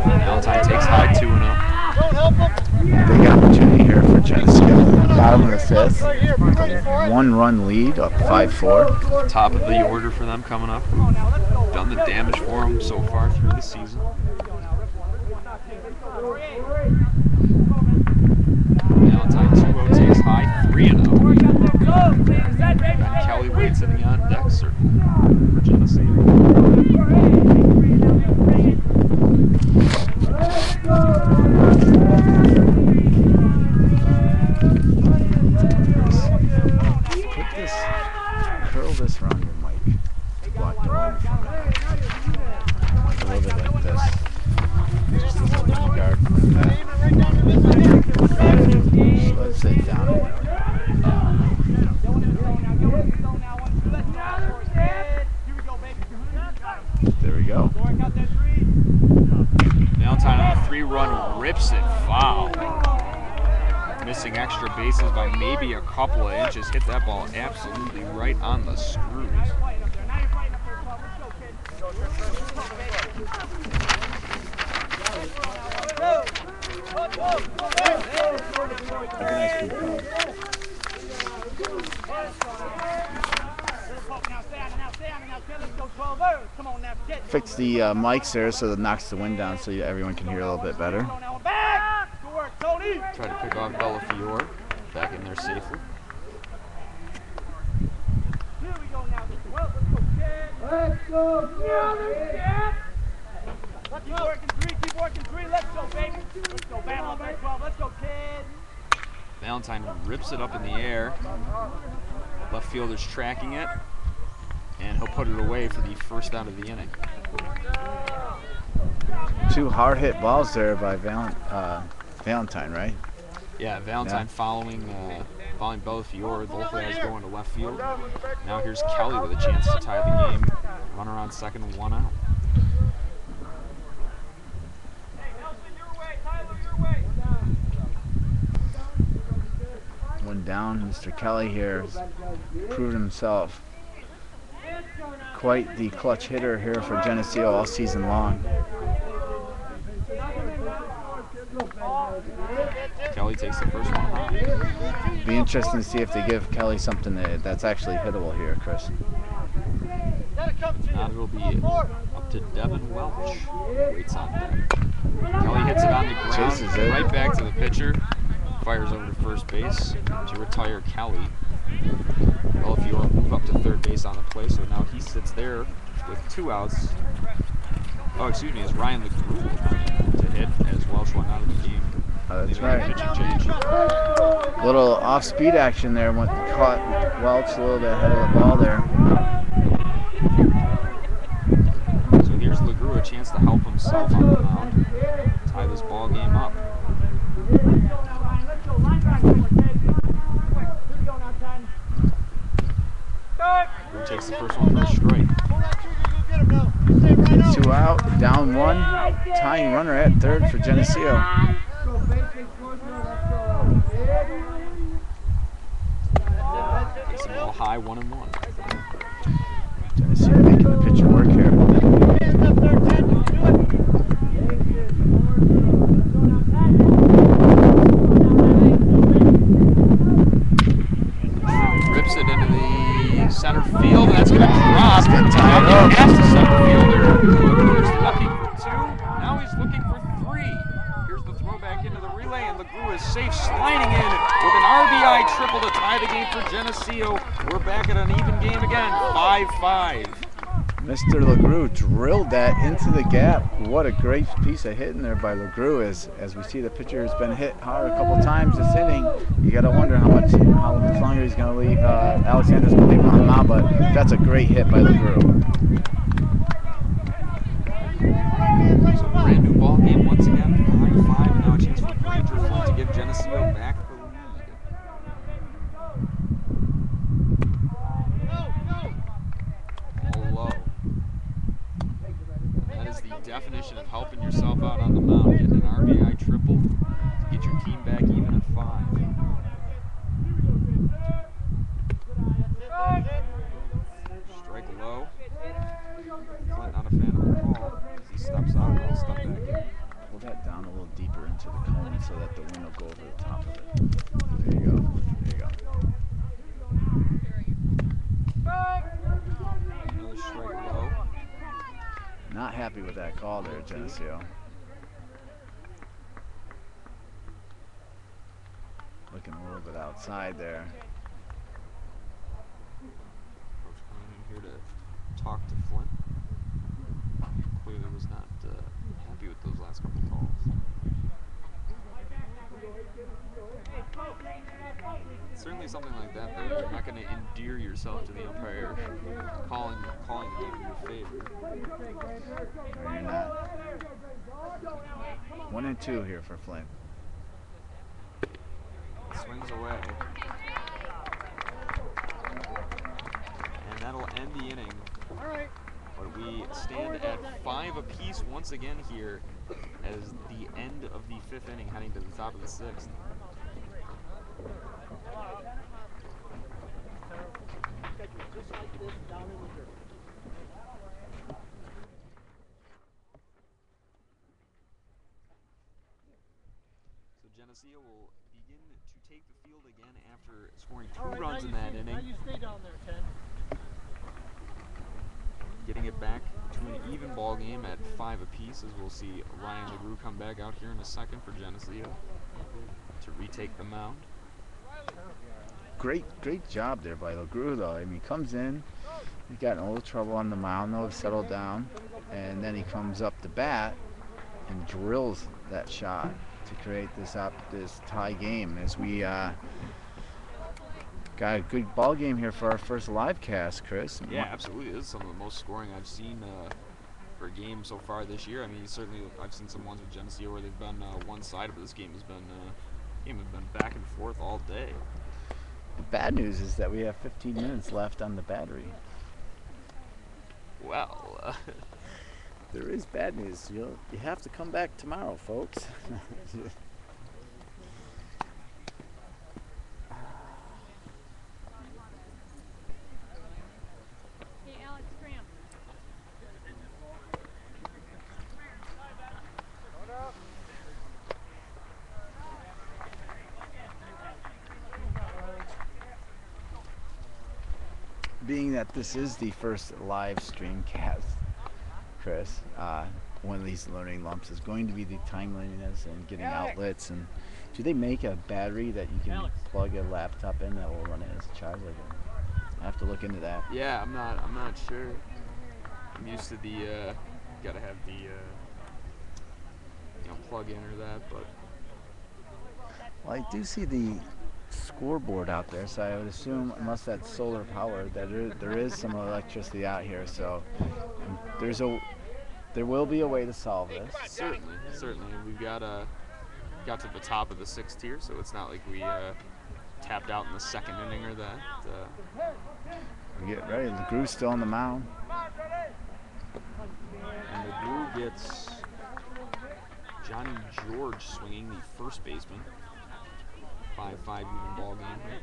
Valentine takes high 2-0. Big opportunity here for Geneseo. Bottom of the fifth. 1-run lead, up 5-4. Top of the order for them coming up. Done the damage for them so far through the season. Valentine 2-0 takes high 3-0. And Kelly waits in the on deck circle for Geneseo. Curl this around your mic to block the wind from it. Like a little bit like this. Just a little wind guard like that. So let's sit down in there. There we go. Valentine on a 3-run rips it foul. Missing extra bases by maybe a couple of inches. Hit that ball absolutely right on the screws. now, stay on it now, kid. Let's go 12ers. Come on now, kid. Fix the mics there so it knocks the wind down so everyone can hear a little bit better. Come on now, back. Good work, Tony. Try to pick off Bellafiore. Back in there safely. Here we go now, the 12. Let's go, kid. Let's go, kid. Keep working three. Let's go, baby. Let's go, battle up that 12. Let's go, kid. Valentine rips it up in the air. Left fielder's tracking it. And he'll put it away for the first down of the inning. Two hard hit balls there by Valentine, right? Yeah, Valentine following Bellafiore. Both guys going to left field. Now here's Kelly with a chance to tie the game. Runner on second, 1 out. One down. Mr. Kelly here has proved himself quite the clutch hitter here for Geneseo all season long. Kelly takes the first one high. Be interesting to see if they give Kelly something that's actually hittable here, Chris. Now it'll be up to Devin Welch. Waits on deck. Kelly hits it on the ground, Chases it. right back to the pitcher. Fires over to first base to retire Kelly. Bellafiore will move up to third base on the play, so now he sits there with 2 outs. Oh, excuse me, it's Ryan LeGroux to hit as Welch went out of the game. Oh, that's They made a right. pitching change. Little off-speed action there. Caught Welch a little bit ahead of the ball there. So here's LeGroux, a chance to help himself on the mound. Tie this ball game up. LeGroux takes the first one for a strike. 2 out, down 1. Tying runner at third for Geneseo. Takes the ball high, 1-1. Geneseo making the pitcher work here. Rips it into the center field. That's going to drop. gonna tie it up. Past the center fielder. LeGroux's looking for 2. Now he's looking for 3. Here's the throwback into the relay, and LeGroux is safe, sliding in with an RBI triple to tie the game for Geneseo. We're back at an even game again, 5-5. Mr. LeGroux drilled that into the gap. What a great piece of hitting there by LeGroux. As we see, the pitcher has been hit hard a couple times this inning. You got to wonder how much longer he's going to leave. Alexander's going to leave him on the mound, but that's a great hit by LeGroux. So brand new ball game once again, 5-5, and now a chance for Granger Flint to give Geneseo back the lead. All low. That is the definition of helping yourself out on the mound, getting an RBI triple to get your team back even at 5. Strike low. Flint not a fan of the call. He steps out and he'll step back in. Pull that down a little deeper into the cone so that the wind will go over the top of it. There you go. There you go. Another strike low. Not happy with that call there, Geneseo. Looking a little bit outside there. Coach coming in here to talk to Flint. Clearly was not happy with those last couple calls. Certainly something like that, though, you're not going to endear yourself to the umpire calling the game in your favor. No, you're not. 1 and 2 here for Flint. Swings away. And that'll end the inning. But we stand at 5 apiece once again here as the end of the 5th inning, heading to the top of the 6th. So Geneseo will begin to take the field again after scoring 2 runs in that inning. Now you stay down there, Ken. getting it back to an even ball game at 5 apiece, as we'll see Ryan LeGroux come back out here in a second for Geneseo to retake the mound. Great job there by LeGroux, though. I mean, he comes in, he got in a little trouble on the mound, though, settled down, and then he comes up to bat and drills that shot to create this tie game as we got a good ball game here for our first live cast, Chris. Yeah, absolutely. This is some of the most scoring I've seen for a game so far this year. I mean, certainly I've seen some ones with Geneseo where they've been one-sided, but this game has been back and forth all day. The bad news is that we have 15 minutes left on the battery. Well, there is bad news. You have to come back tomorrow, folks. Being that this is the first live Streamcast, Chris, one of these learning lumps is going to be the timeliness and getting outlets. And do they make a battery that you can plug a laptop in that will run it as a charge? I have to look into that. Yeah, I'm not sure. I'm used to the gotta have the plug in or that, but well, I do see the scoreboard out there, so I would assume, unless that's solar powered, that there is some electricity out here. So there will be a way to solve this. Certainly. We've got to the top of the 6th tier, so it's not like we tapped out in the 2nd inning or that. We get ready. LeGroux's still on the mound. And LeGroux gets Johnny George swinging, the first baseman. 5-5 even ball game here.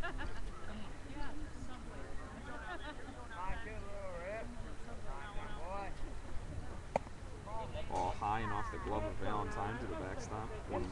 Ball high and off the glove of Valentine to the backstop. 1-1.